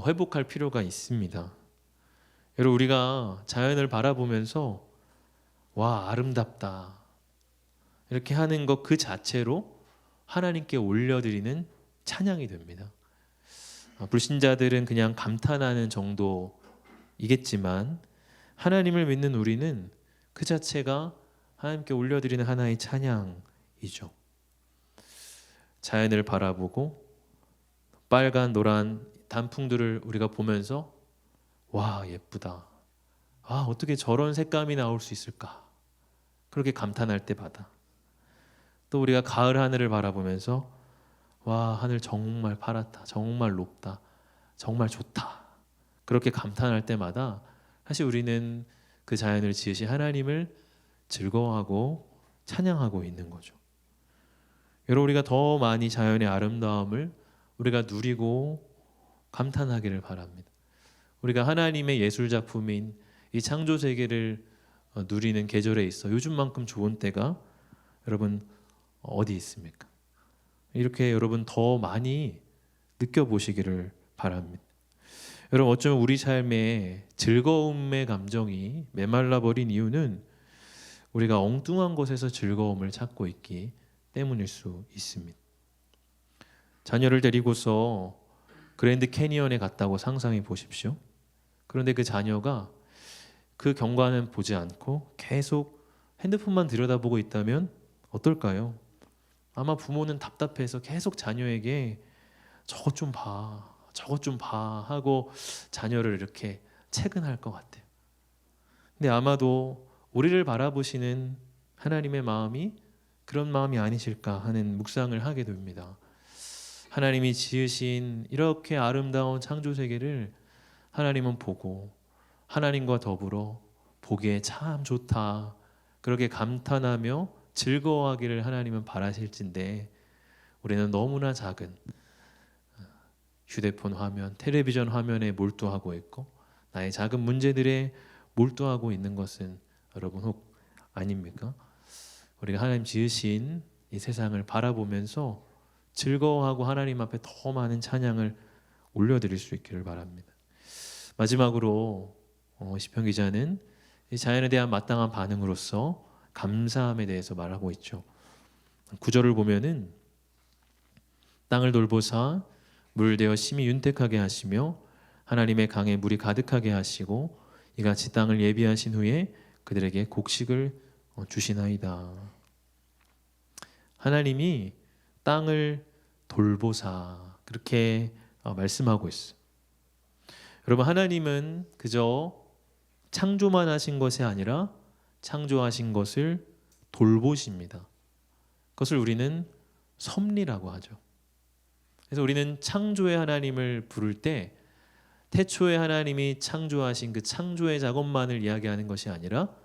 회복할 필요가 있습니다. 여러분, 우리가 자연을 바라보면서 와, 아름답다 이렇게 하는 것 그 자체로 하나님께 올려드리는 찬양이 됩니다. 불신자들은 그냥 감탄하는 정도이겠지만 하나님을 믿는 우리는 그 자체가 하나님께 올려드리는 하나의 찬양이죠. 자연을 바라보고 빨간 노란 단풍들을 우리가 보면서 와, 예쁘다, 아, 어떻게 저런 색감이 나올 수 있을까, 그렇게 감탄할 때마다 또 우리가 가을 하늘을 바라보면서 와, 하늘 정말 파랗다, 정말 높다, 정말 좋다, 그렇게 감탄할 때마다 사실 우리는 그 자연을 지으신 하나님을 즐거워하고 찬양하고 있는 거죠. 여러분, 우리가 더 많이 자연의 아름다움을 우리가 누리고 감탄하기를 바랍니다. 우리가 하나님의 예술 작품인 이 창조 세계를 누리는 계절에 있어 요즘만큼 좋은 때가 여러분 어디 있습니까? 이렇게 여러분 더 많이 느껴보시기를 바랍니다. 여러분, 어쩌면 우리 삶에 즐거움의 감정이 메말라 버린 이유는 우리가 엉뚱한 곳에서 즐거움을 찾고 있기 때문일 수 있습니다. 자녀를 데리고서 그랜드 캐니언에 갔다고 상상해 보십시오. 그런데 그 자녀가 그 경관은 보지 않고 계속 핸드폰만 들여다보고 있다면 어떨까요? 아마 부모는 답답해서 계속 자녀에게 저것 좀 봐, 저것 좀 봐 하고 자녀를 이렇게 채근할 것 같아요. 근데 아마도 우리를 바라보시는 하나님의 마음이 그런 마음이 아니실까 하는 묵상을 하게 됩니다. 하나님이 지으신 이렇게 아름다운 창조 세계를 하나님은 보고 하나님과 더불어 보기에 참 좋다, 그렇게 감탄하며 즐거워하기를 하나님은 바라실진데 우리는 너무나 작은 휴대폰 화면, 텔레비전 화면에 몰두하고 있고 나의 작은 문제들에 몰두하고 있는 것은 여러분 혹 아닙니까? 우리가 하나님 지으신 이 세상을 바라보면서 즐거워하고 하나님 앞에 더 많은 찬양을 올려드릴 수 있기를 바랍니다. 마지막으로 시편 기자는 이 자연에 대한 마땅한 반응으로서 감사함에 대해서 말하고 있죠. 9절을 보면은 땅을 돌보사 물되어 심히 윤택하게 하시며 하나님의 강에 물이 가득하게 하시고 이같이 땅을 예비하신 후에 그들에게 곡식을 주시나이다. 하나님이 땅을 돌보사 그렇게 말씀하고 있어요. 여러분, 하나님은 그저 창조만 하신 것이 아니라 창조하신 것을 돌보십니다. 그것을 우리는 섭리라고 하죠. 그래서 우리는 창조의 하나님을 부를 때 태초에 하나님이 창조하신 그 창조의 작업만을 이야기하는 것이 아니라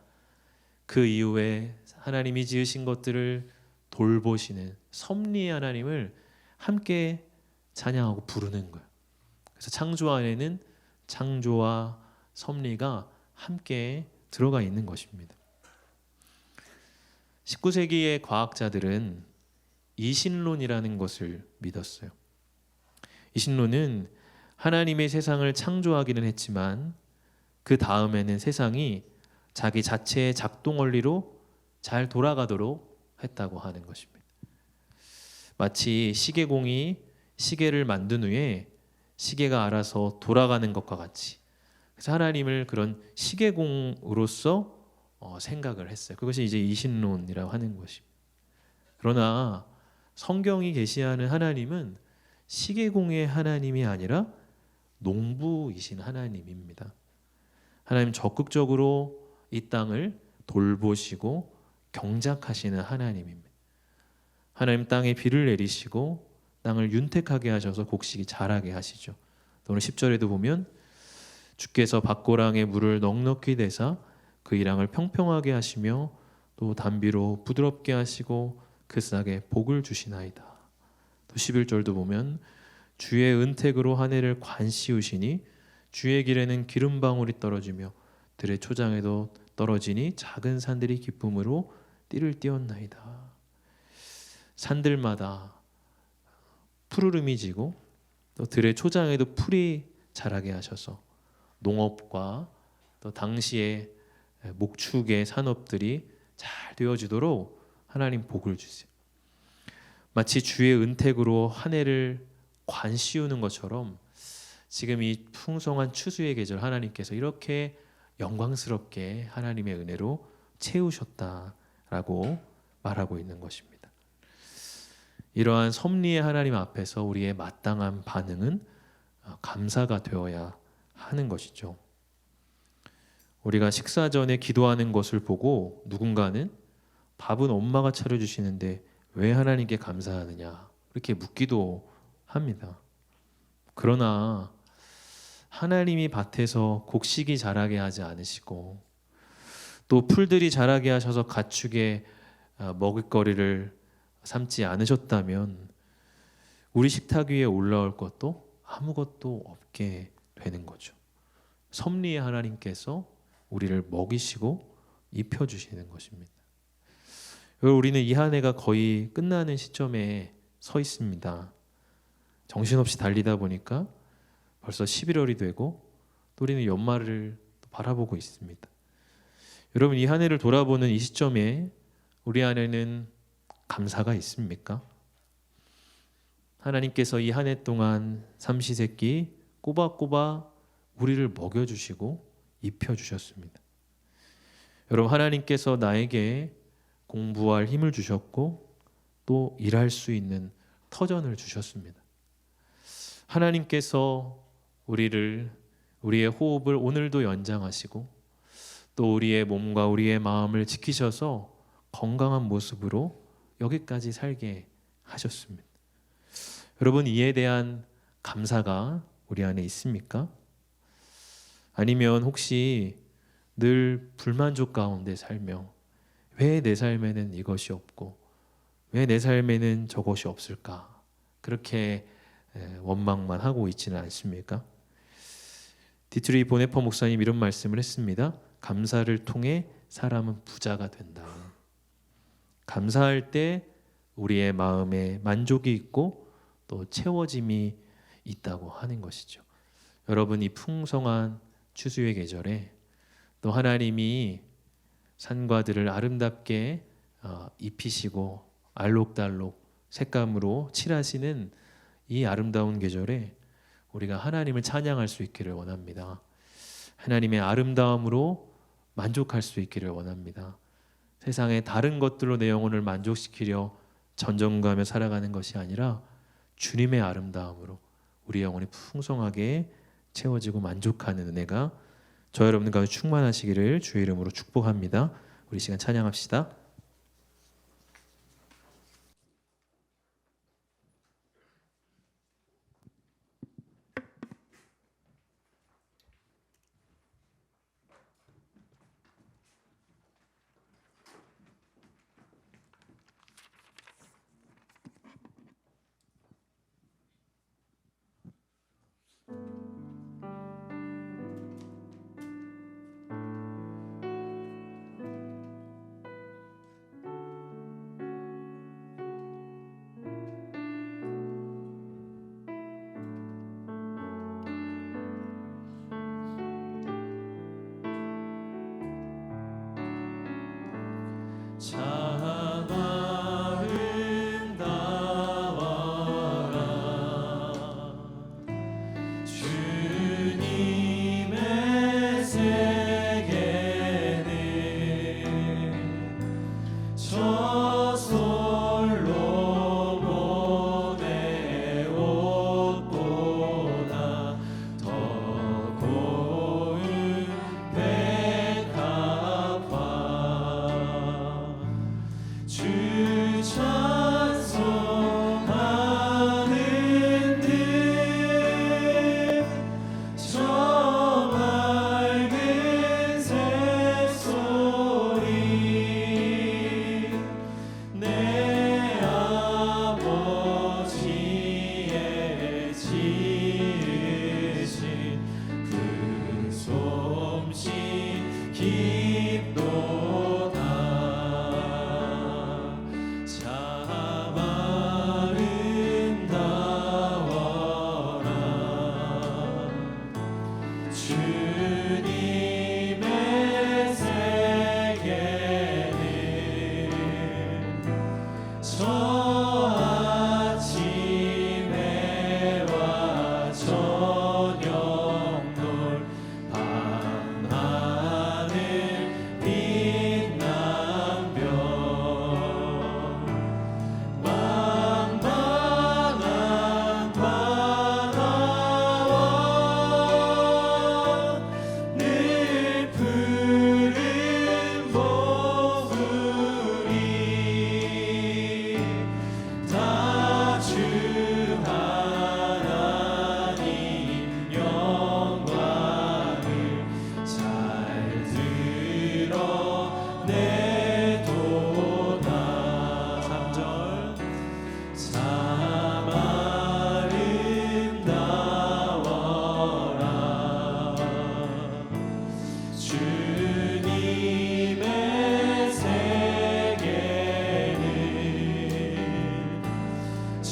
그 이후에 하나님이 지으신 것들을 돌보시는 섭리의 하나님을 함께 찬양하고 부르는 거예요. 그래서 창조 안에는 창조와 섭리가 함께 들어가 있는 것입니다. 19세기의 과학자들은 이신론이라는 것을 믿었어요. 이신론은 하나님의 세상을 창조하기는 했지만 그 다음에는 세상이 자기 자체의 작동 원리로 잘 돌아가도록 했다고 하는 것입니다. 마치 시계공이 시계를 만든 후에 시계가 알아서 돌아가는 것과 같이, 그래서 하나님을 그런 시계공으로서 생각을 했어요. 그것이 이제 이신론이라고 하는 것입니다. 그러나 성경이 계시하는 하나님은 시계공의 하나님이 아니라 농부이신 하나님입니다. 하나님 적극적으로 이 땅을 돌보시고 경작하시는 하나님입니다. 하나님 땅에 비를 내리시고 땅을 윤택하게 하셔서 곡식이 자라게 하시죠. 오늘 10절에도 보면 주께서 밭고랑에 물을 넉넉히 대사 그 일항을 평평하게 하시며 또 단비로 부드럽게 하시고 그 싹에 복을 주시나이다. 또 11절도 보면 주의 은택으로 한 해를 관씌우시니 주의 길에는 기름방울이 떨어지며 들의 초장에도 떨어지니 작은 산들이 기쁨으로 띠를 띄웠나이다. 산들마다 푸르름이 지고 또 들의 초장에도 풀이 자라게 하셔서 농업과 또 당시의 목축의 산업들이 잘 되어지도록 하나님 복을 주세요. 마치 주의 은택으로 한 해를 관씌우는 것처럼 지금 이 풍성한 추수의 계절 하나님께서 이렇게 영광스럽게 하나님의 은혜로 채우셨다라고 말하고 있는 것입니다. 이러한 섭리의 하나님 앞에서 우리의 마땅한 반응은 감사가 되어야 하는 것이죠. 우리가 식사 전에 기도하는 것을 보고 누군가는 밥은 엄마가 차려주시는데 왜 하나님께 감사하느냐 이렇게 묻기도 합니다. 그러나 하나님이 밭에서 곡식이 자라게 하지 않으시고 또 풀들이 자라게 하셔서 가축의 먹을거리를 삼지 않으셨다면 우리 식탁 위에 올라올 것도 아무것도 없게 되는 거죠. 섭리의 하나님께서 우리를 먹이시고 입혀주시는 것입니다. 우리는 이 한 해가 거의 끝나는 시점에 서 있습니다. 정신없이 달리다 보니까 벌써 11월이 되고 또 우리는 연말을 바라보고 있습니다. 여러분, 이 한 해를 돌아보는 이 시점에 우리 안에는 감사가 있습니까? 하나님께서 이 한 해 동안 삼시세끼 꼬박꼬박 우리를 먹여주시고 입혀주셨습니다. 여러분, 하나님께서 나에게 공부할 힘을 주셨고 또 일할 수 있는 터전을 주셨습니다. 하나님께서 우리의 호흡을 오늘도 연장하시고 또 우리의 몸과 우리의 마음을 지키셔서 건강한 모습으로 여기까지 살게 하셨습니다. 여러분, 이에 대한 감사가 우리 안에 있습니까? 아니면 혹시 늘 불만족 가운데 살며 왜 내 삶에는 이것이 없고 왜 내 삶에는 저것이 없을까? 그렇게 원망만 하고 있지는 않습니까? 디트리 보네퍼 목사님 이런 말씀을 했습니다. 감사를 통해 사람은 부자가 된다. 감사할 때 우리의 마음에 만족이 있고 또 채워짐이 있다고 하는 것이죠. 여러분, 이 풍성한 추수의 계절에 또 하나님이 산과 들을 아름답게 입히시고 알록달록 색감으로 칠하시는 이 아름다운 계절에 우리가 하나님을 찬양할 수 있기를 원합니다. 하나님의 아름다움으로 만족할 수 있기를 원합니다. 세상의 다른 것들로 내 영혼을 만족시키려 전전가며 살아가는 것이 아니라 주님의 아름다움으로 우리 영혼이 풍성하게 채워지고 만족하는 은혜가 저 여러분 가운데 충만하시기를 주의 이름으로 축복합니다. 우리 시간 찬양합시다.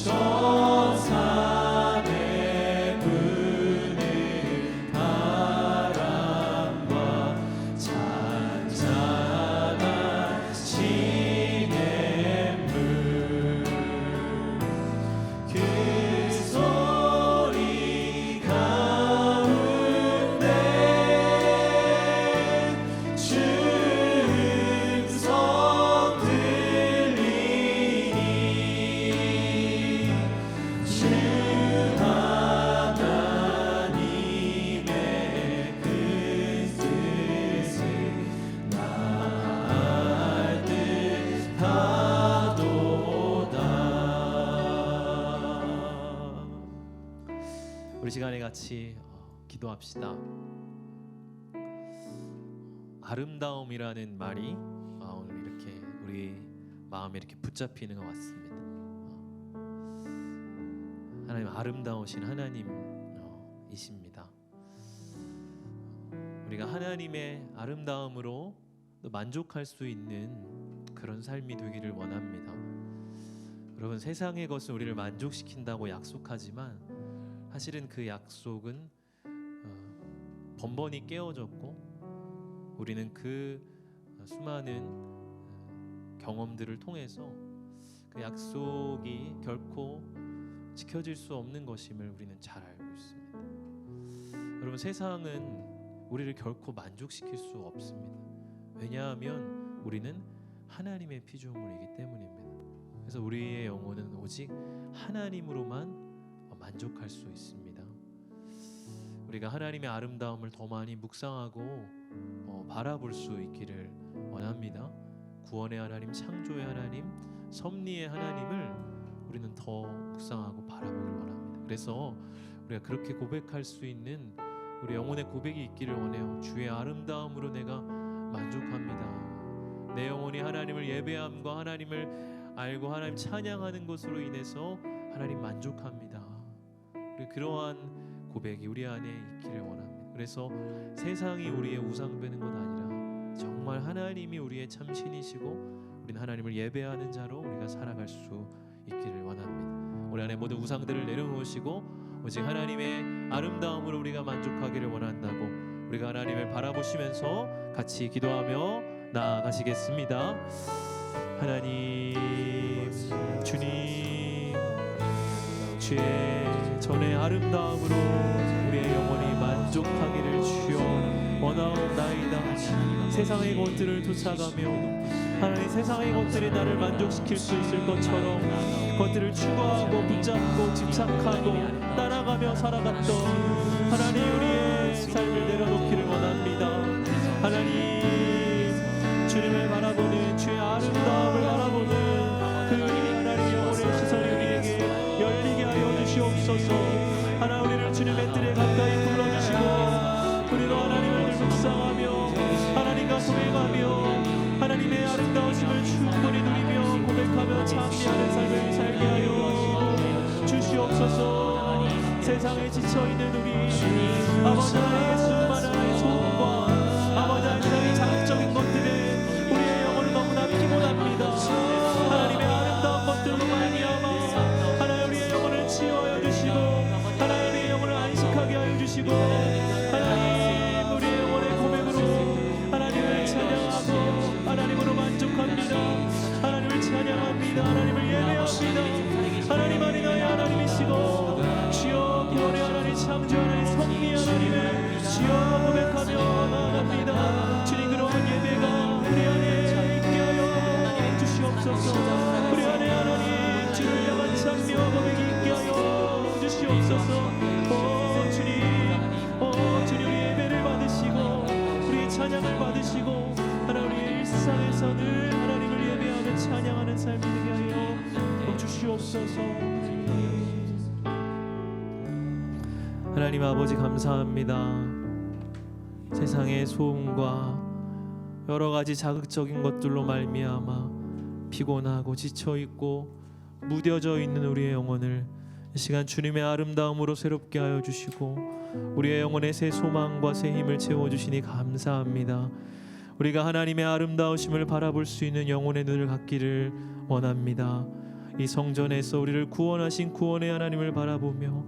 저 산에 부는 바람과 잔잔한 시냇물 그 소리 가운데 주 음성 들리니 주 하나님의 그 뜻을 나알 듯하도다. 우리 시간에 같이 기도합시다. 아름다움이라는 말이 오늘 이렇게 우리 마음에 이렇게 붙잡히는 것 같습니다. 하나님 아름다우신 하나님이십니다. 우리가 하나님의 아름다움으로 또 만족할 수 있는 그런 삶이 되기를 원합니다. 여러분, 세상의 것은 우리를 만족시킨다고 약속하지만 사실은 그 약속은 번번이 깨어졌고 우리는 그 수많은 경험들을 통해서 그 약속이 결코 지켜질 수 없는 것임을 우리는 잘 알고 있습니다. 여러분, 세상은 우리를 결코 만족시킬 수 없습니다. 왜냐하면 우리는 하나님의 피조물이기 때문입니다. 그래서 우리의 영혼은 오직 하나님으로만 만족할 수 있습니다. 우리가 하나님의 아름다움을 더 많이 묵상하고 바라볼 수 있기를 원합니다. 구원의 하나님, 창조의 하나님, 섭리의 하나님을 우리는 더 묵상하고 바라보길 원합니다. 그래서 우리가 그렇게 고백할 수 있는 우리 영혼의 고백이 있기를 원해요. 주의 아름다움으로 내가 만족합니다. 내 영혼이 하나님을 예배함과 하나님을 알고 하나님 찬양하는 것으로 인해서 하나님 만족합니다. 그러한 고백이 우리 안에 있기를 원합니다. 그래서 세상이 우리의 우상 되는 것 아니라 정말 하나님이 우리의 참신이시고 우리는 하나님을 예배하는 자로 우리가 살아갈 수 있기를 원합니다. 우리 안에 모든 우상들을 내려놓으시고 오직 하나님의 아름다움으로 우리가 만족하기를 원한다고 우리가 하나님을 바라보시면서 같이 기도하며 나아가시겠습니다. 하나님, 주님, 주의 전의 아름다움으로 우리의 영혼이 만족하기를 주여 원하옵나이다. 세상의 것들을 쫓아가며 하나님, 세상의 것들이 나를 만족시킬 수 있을 것처럼 것들을 추구하고 붙잡고 집착하고 따라가며 살아갔던 하나님, 우리의 삶을 내려놓기를 원합니다. 하나님, 주님을 바라보는 주의 아름다움을 바라보는 그 하나님 영혼의 시선이 우리에게 열리게 하여 주시옵소서. 하나 우리를 주님의 뜰에 가까이 불러주시고 우리로 하나님을 묵상하며 하나님과 소행하며 하나님의 아름다우심을 충분히 누리며 고백하며 찬미하는 삶을 살게 하여 주시옵소서. 세상에 지쳐있는 우리 아버지 하나님의 수많은 소원과 아버지 하나님의 자극적인 것들은 우리의 영혼을 너무나 피곤합니다. 하나님의 아름다운 것들로 말미암아 하나님 우리의 영혼을 치유하여 주시고 하나님 우리의 영혼을 안식하게 하여 주시고 하나님 우리의 영혼의 고백으로 하나님을 찬양하고 하나님으로 만족합니다. 하나님을 찬양합니다. 하나님을 예배합니다. 하나님 안에 나의 하나님이시고 주여 구원의 하나님, 창조 하나님, 섭리 하나님을 주여 고백하며 나아갑니다. 주님, 그러한 예배가 우리 안에 있게 하여 주시옵소서. 우리 안에 하나님 주를 향한 찬미와 고백이 있게 하여 주시옵소서. 오 주님, 우리 예배를 받으시고 우리 찬양을 받으시고 하나님 우리 일상에서 늘 하나님을 예배하며 찬양하는 삶이 되게 하여 주시옵소서. 하나님 아버지, 감사합니다. 세상의 소음과 여러 가지 자극적인 것들로 말미암아 피곤하고 지쳐있고 무뎌져 있는 우리의 영혼을 이 시간 주님의 아름다움으로 새롭게 하여 주시고 우리의 영혼에 새 소망과 새 힘을 채워주시니 감사합니다. 우리가 하나님의 아름다우심을 바라볼 수 있는 영혼의 눈을 갖기를 원합니다. 이 성전에서 우리를 구원하신 구원의 하나님을 바라보며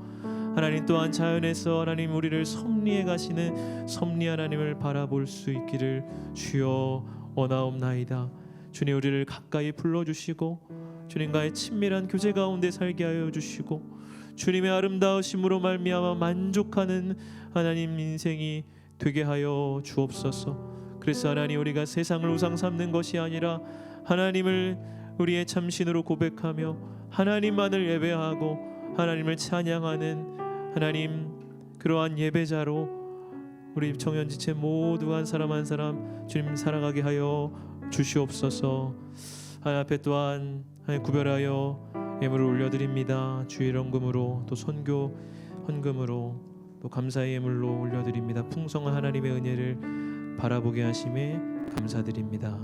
하나님 또한 자연에서 하나님 우리를 섭리해 가시는 섭리 하나님을 바라볼 수 있기를 주여 원하옵나이다. 주님 우리를 가까이 불러주시고 주님과의 친밀한 교제 가운데 살게 하여 주시고 주님의 아름다우심으로 말미암아 만족하는 하나님 인생이 되게 하여 주옵소서. 그래서 하나님 우리가 세상을 우상 삼는 것이 아니라 하나님을 우리의 참신으로 고백하며 하나님만을 예배하고 하나님을 찬양하는 하나님 그러한 예배자로 우리 청년지체 모두 한 사람 한 사람 주님 살아가게 하여 주시옵소서. 하나님 앞에 또한 하나님 구별하여 예물을 올려드립니다. 주일 헌금으로 또 선교 헌금으로 또 감사의 예물로 올려드립니다. 풍성한 하나님의 은혜를 바라보게 하심에 감사드립니다.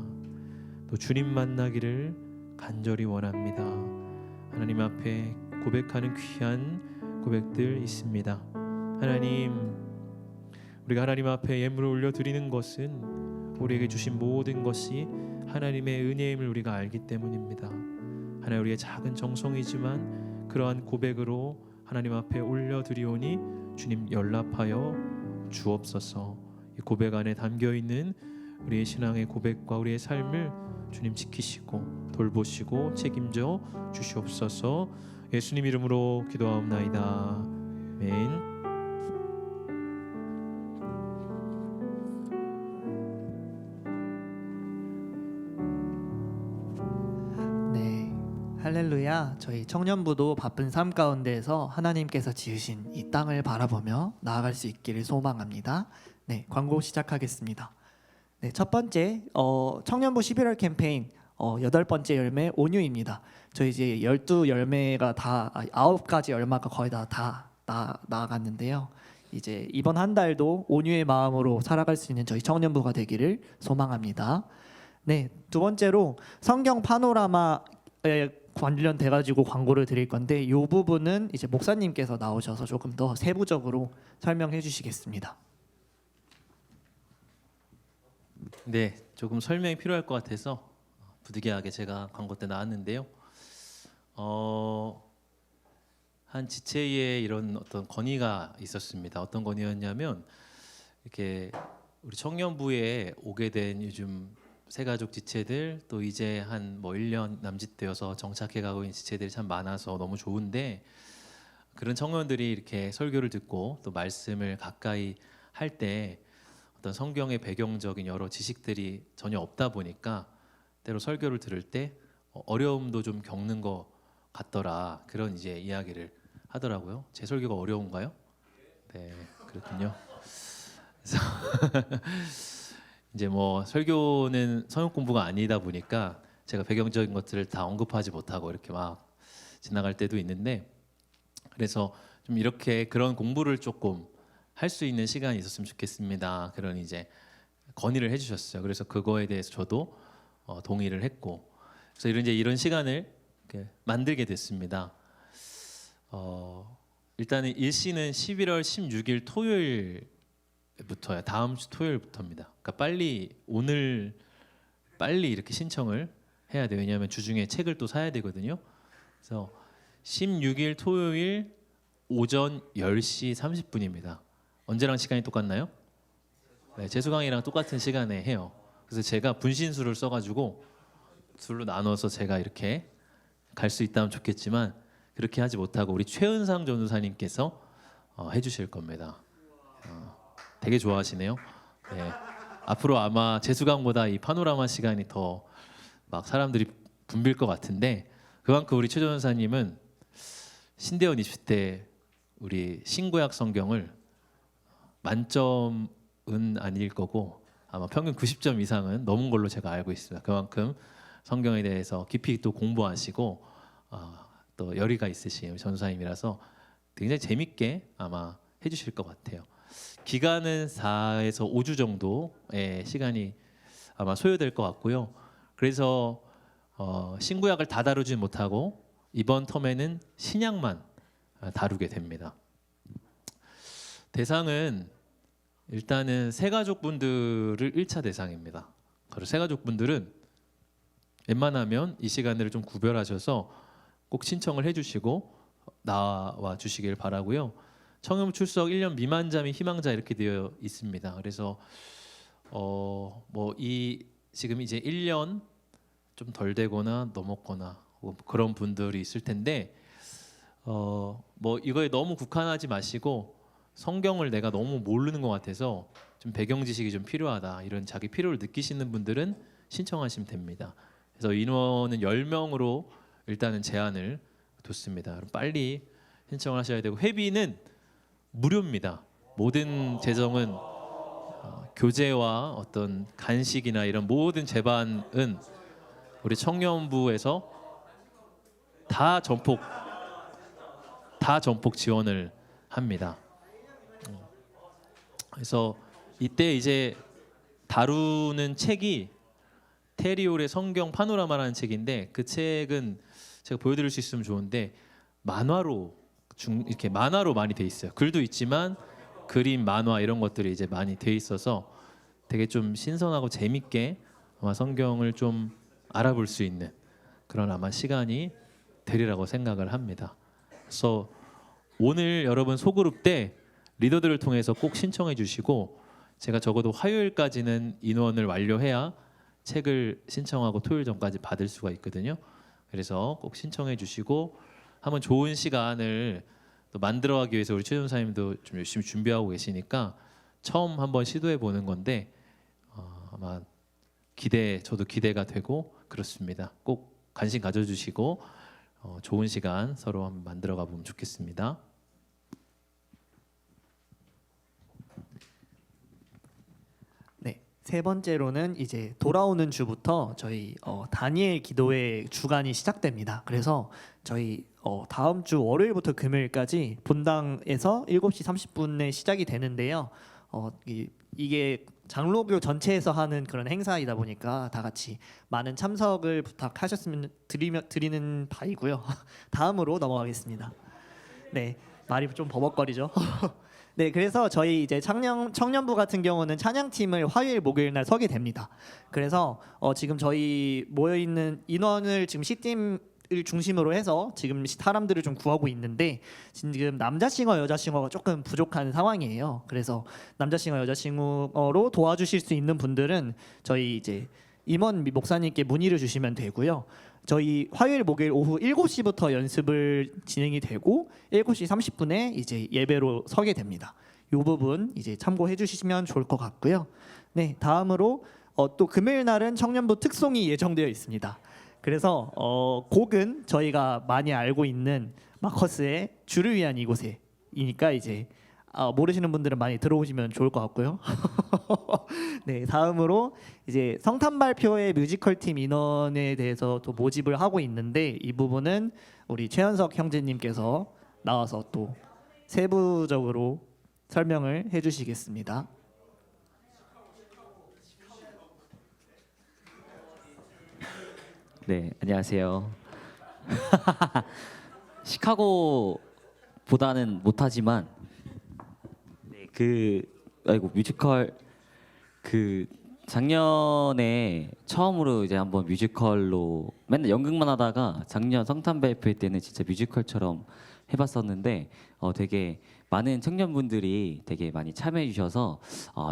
또 주님 만나기를 간절히 원합니다. 하나님 앞에 고백하는 귀한 고백들 있습니다. 하나님 우리가 하나님 앞에 예물을 올려드리는 것은 우리에게 주신 모든 것이 하나님의 은혜임을 우리가 알기 때문입니다. 하나님 우리의 작은 정성이지만 그러한 고백으로 하나님 앞에 올려드리오니 주님 연락하여 주옵소서. 이 고백 안에 담겨있는 우리의 신앙의 고백과 우리의 삶을 주님 지키시고 돌보시고 책임져 주시옵소서. 예수님 이름으로 기도하옵나이다. 아멘. 네, 할렐루야. 저희 청년부도 바쁜 삶 가운데에서 하나님께서 지으신 이 땅을 바라보며 나아갈 수 있기를 소망합니다. 네, 광고 시작하겠습니다. 네, 첫 번째 청년부 11월 캠페인 8번째 열매 온유입니다. 저희 이제 12열매가 다 9가지 열매가 거의 다 나아갔는데요. 이제 이번 한 달도 온유의 마음으로 살아갈 수 있는 저희 청년부가 되기를 소망합니다. 네, 두 번째로 성경 파노라마에 관련돼 가지고 광고를 드릴 건데 이 부분은 이제 목사님께서 나오셔서 조금 더 세부적으로 설명해 주시겠습니다. 네, 조금 설명이 필요할 것 같아서 부득이하게 제가 광고 때 나왔는데요. 한 지체에 이런 어떤 건의가 있었습니다. 어떤 건의였냐면 이렇게 우리 청년부에 오게 된 요즘 새가족 지체들 또 이제 한 1년 남짓되어서 정착해 가고 있는 지체들이 참 많아서 너무 좋은데 그런 청년들이 이렇게 설교를 듣고 또 말씀을 가까이 할 때 어떤 성경의 배경적인 여러 지식들이 전혀 없다 보니까 때로 설교를 들을 때 어려움도 좀 겪는 것 같더라. 그런 이제 이야기를 하더라고요. 제 설교가 어려운가요? 네, 그렇군요. 그래서 이제 뭐 설교는 성역 공부가 아니다 보니까 제가 배경적인 것들을 다 언급하지 못하고 이렇게 막 지나갈 때도 있는데 그래서 좀 이렇게 그런 공부를 조금 할 수 있는 시간이 있었으면 좋겠습니다. 그런 이제 건의를 해주셨어요. 그래서 그거에 대해서 저도 동의를 했고, 그래서 이런 시간을 이렇게 만들게 됐습니다. 일단은 일시는 11월 16일 토요일부터요. 다음 주 토요일부터입니다. 그러니까 빨리 이렇게 신청을 해야 돼요. 왜냐하면 주중에 책을 또 사야 되거든요. 그래서 16일 토요일 오전 10시 30분입니다. 언제랑 시간이 똑같나요? 네, 재수강이랑 똑같은 시간에 해요. 그래서 제가 분신술을 써가지고 둘로 나눠서 제가 이렇게 갈 수 있다면 좋겠지만 그렇게 하지 못하고 우리 최은상 전도사님께서 해주실 겁니다. 되게 좋아하시네요. 네, 앞으로 아마 재수강보다 이 파노라마 시간이 더 막 사람들이 붐빌 것 같은데 그만큼 우리 최 전도사님은 신대원 20대 우리 신구약 성경을 만점은 아닐 거고 아마 평균 90점 이상은 넘은 걸로 제가 알고 있습니다. 그만큼 성경에 대해서 깊이 또 공부하시고 또 열의가 있으신 전도사님이라서 굉장히 재밌게 아마 해주실 것 같아요. 기간은 4에서 5주 정도의 시간이 아마 소요될 것 같고요. 그래서 신구약을 다 다루지 못하고 이번 텀에는 신약만 다루게 됩니다. 대상은 일단은 새가족분들을 1차 대상입니다. 그리고 새가족분들은 웬만하면 이 시간들을 좀 구별하셔서 꼭 신청을 해주시고 나와 주시길 바라고요. 청년 출석 1년 미만자 및 희망자 이렇게 되어 있습니다. 그래서 뭐 이 지금 이제 1년 좀 덜 되거나 넘었거나 뭐 그런 분들이 있을 텐데 뭐 이거에 너무 국한하지 마시고 성경을 내가 너무 모르는 것 같아서 좀 배경 지식이 좀 필요하다 이런 자기 필요를 느끼시는 분들은 신청하시면 됩니다. 그래서 인원은 10명으로 일단은 제한을 뒀습니다. 그럼 빨리 신청을 하셔야 되고 회비는 무료입니다. 모든 재정은 교재와 어떤 간식이나 이런 모든 제반은 우리 청년부에서 다 전폭 지원을 합니다. 그래서 이때 이제 다루는 책이 테리올의 성경 파노라마라는 책인데 그 책은 제가 보여드릴 수 있으면 좋은데 만화로 이렇게 만화로 많이 돼 있어요. 글도 있지만 그림, 만화 이런 것들이 이제 많이 돼 있어서 되게 좀 신선하고 재밌게 아마 성경을 좀 알아볼 수 있는 그런 아마 시간이 되리라고 생각을 합니다. 그래서 오늘 여러분 소그룹 때 리더들을 통해서 꼭 신청해 주시고 제가 적어도 화요일까지는 인원을 완료해야 책을 신청하고 토요일 전까지 받을 수가 있거든요. 그래서 꼭 신청해 주시고 한번 좋은 시간을 또 만들어가기 위해서 우리 최전사님도 좀 열심히 준비하고 계시니까 처음 한번 시도해 보는 건데 아마 저도 기대가 되고 그렇습니다. 꼭 관심 가져주시고 좋은 시간 서로 한번 만들어가 보면 좋겠습니다. 네, 세 번째로는 이제 돌아오는 주부터 저희 다니엘 기도회 주간이 시작됩니다. 그래서 저희 다음 주 월요일부터 금요일까지 본당에서 7시 30분에 시작이 되는데요. 이게 장로교 전체에서 하는 그런 행사이다 보니까 다 같이 많은 참석을 부탁하셨으면 드리는 바이고요. 다음으로 넘어가겠습니다. 네, 말이 좀 버벅거리죠. 네, 그래서 저희 이제 청년부 같은 경우는 찬양팀을 화요일, 목요일 날 서게 됩니다. 그래서 지금 저희 모여 있는 인원을 지금 C팀을 중심으로 해서 지금 사람들을 좀 구하고 있는데 지금 남자 싱어, 여자 싱어가 조금 부족한 상황이에요. 그래서 남자 싱어, 여자 싱어로 도와주실 수 있는 분들은 저희 이제 임원 목사님께 문의를 주시면 되고요. 저희 화요일, 목요일 오후 7시부터 연습을 진행이 되고 7시 30분에 이제 예배로 서게 됩니다. 이 부분 이제 참고해 주시면 좋을 것 같고요. 네, 다음으로 또 금요일 날은 청년부 특송이 예정되어 있습니다. 그래서 곡은 저희가 많이 알고 있는 마커스의 주를 위한 이곳에이니까 이제 모르시는 분들은 많이 들어오시면 좋을 것 같고요. 네, 다음으로 이제 성탄 발표의 뮤지컬 팀 인원에 대해서 또 모집을 하고 있는데 이 부분은 우리 최현석 형제님께서 나와서 또 세부적으로 설명을 해주시겠습니다. 네, 안녕하세요. 시카고보다는 못하지만 뮤지컬 작년에 처음으로 이제 한번 뮤지컬로 맨날 연극만 하다가 작년 성탄 발표 때는 진짜 뮤지컬처럼 해봤었는데 되게 많은 청년분들이 되게 많이 참여해 주셔서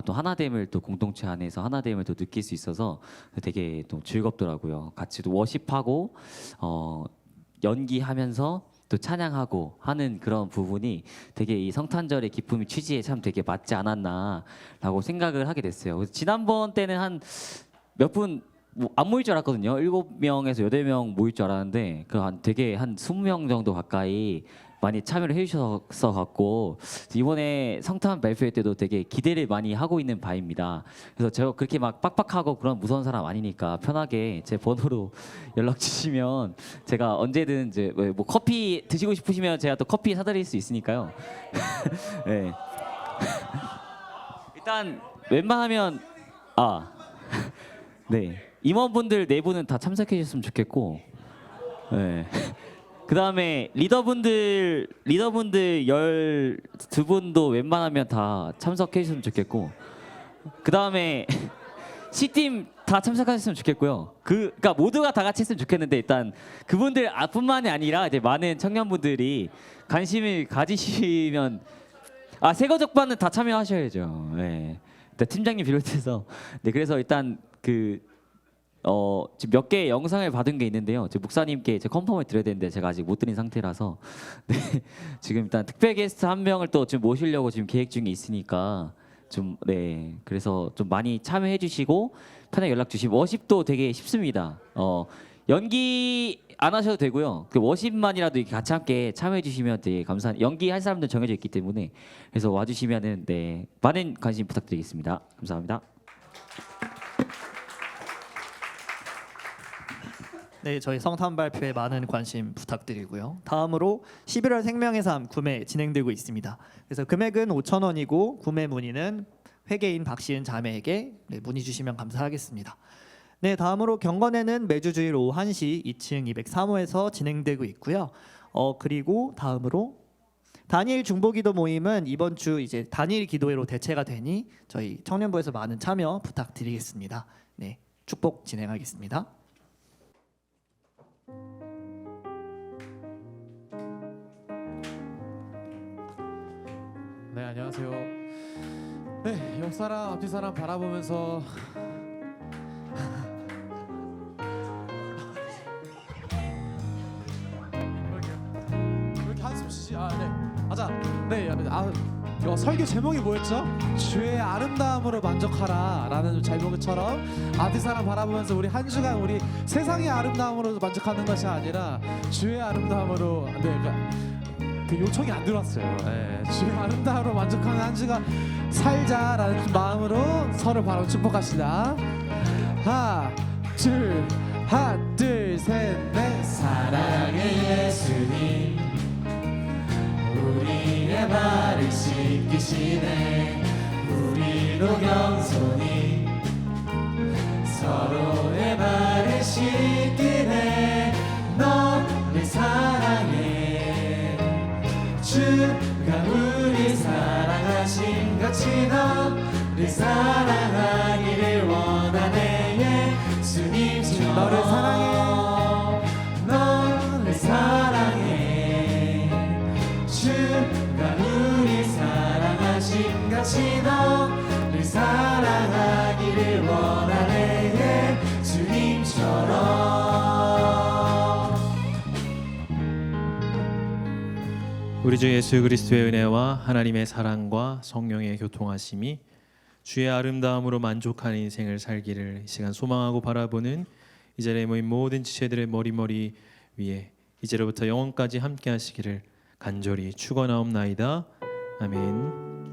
또 하나됨을 또 공동체 안에서 하나됨을 또 느낄 수 있어서 되게 또 즐겁더라고요. 같이 또 워십하고 연기하면서 또 찬양하고 하는 그런 부분이 되게 이 성탄절의 기쁨이 취지에 참 되게 맞지 않았나라고 생각을 하게 됐어요. 그래서 지난번 때는 한 몇 분 안 모일 줄 알았거든요. 7명에서 8명 모일 줄 알았는데 되게 한 20명 정도 가까이 많이 참여를 해주셔서 갖고 이번에 성탄 발표 때도 되게 기대를 많이 하고 있는 바입니다. 그래서 제가 그렇게 막 빡빡하고 그런 무서운 사람 아니니까 편하게 제 번호로 연락 주시면 제가 언제든 이제 뭐 커피 드시고 싶으시면 제가 또 커피 사드릴 수 있으니까요. 네. 일단 웬만하면 네, 임원분들 4분은 다 참석해 주셨으면 좋겠고, 네. 그 다음에 리더분들 12분도 웬만하면 다 참석해 주셨으면 좋겠고, 그 다음에 C팀 다 참석하셨으면 좋겠고요. 그러니까 모두가 다 같이 했으면 좋겠는데 일단 그분들 뿐만이 아니라 이제 많은 청년분들이 관심을 가지시면 세거적반은 다 참여하셔야죠. 네. 일단 팀장님 비롯해서 그래서 일단 지금 몇 개의 영상을 받은 게 있는데요. 제 목사님께 제 컨펌을 드려야 되는데 제가 아직 못 드린 상태라서 지금 일단 특별 게스트 한 명을 또 지금 모시려고 지금 계획 중에 있으니까 그래서 좀 많이 참여해 주시고 편하게 연락 주시고 워십도 되게 쉽습니다. 연기 안 하셔도 되고요. 그 워십만이라도 이렇게 같이 함께 참여해 주시면 되게 감사한. 연기할 사람들 정해져 있기 때문에 그래서 와주시면은 많은 관심 부탁드리겠습니다. 감사합니다. 네, 저희 성탄 발표에 많은 관심 부탁드리고요. 다음으로 11월 생명의 삶 구매 진행되고 있습니다. 그래서 금액은 5,000원이고 구매 문의는 회계인 박시은 자매에게 문의 주시면 감사하겠습니다. 네, 다음으로 경건회는 매주 주일 오후 1시 2층 203호에서 진행되고 있고요. 그리고 다음으로 단일 중보기도 모임은 이번 주 이제 단일 기도회로 대체가 되니 저희 청년부에서 많은 참여 부탁드리겠습니다. 네, 축복 진행하겠습니다. 네, 안녕하세요. 네, 옆 사람 앞뒤 사람 바라보면서 왜 이렇게 한숨 쉬지? 이거 설교 제목이 뭐였죠? 주의 아름다움으로 만족하라라는 제목처럼 앞뒤 사람 바라보면서 우리 한 주간 우리 세상의 아름다움으로 만족하는 것이 아니라 주의 아름다움으로 그 요청이 안 들어왔어요. 주의 아름다움으로 만족하는 한 주간 살자라는 마음으로 서로 바로 축복합시다. 하나 둘 셋 넷. 사랑의 예수님 우리의 발을 씻기시네. 우리도 겸손히 서로의 발을 씻기네. 너를 사랑해. 주가 우리 사랑하신 같이 너를 사랑하기를 원하네. 예수님처럼 너를 사랑해. 너를 사랑해. 주가 우리 사랑하신 같이 너를 사랑하기를 원하네. 예수님처럼. 우리 주 예수 그리스도의 은혜와 하나님의 사랑과 성령의 교통하심이 주의 아름다움으로 만족하는 인생을 살기를 이 시간 소망하고 바라보는 이 자리에 모인 모든 지체들의 머리 위에 이제로부터 영원까지 함께 하시기를 간절히 축원하옵나이다. 아멘.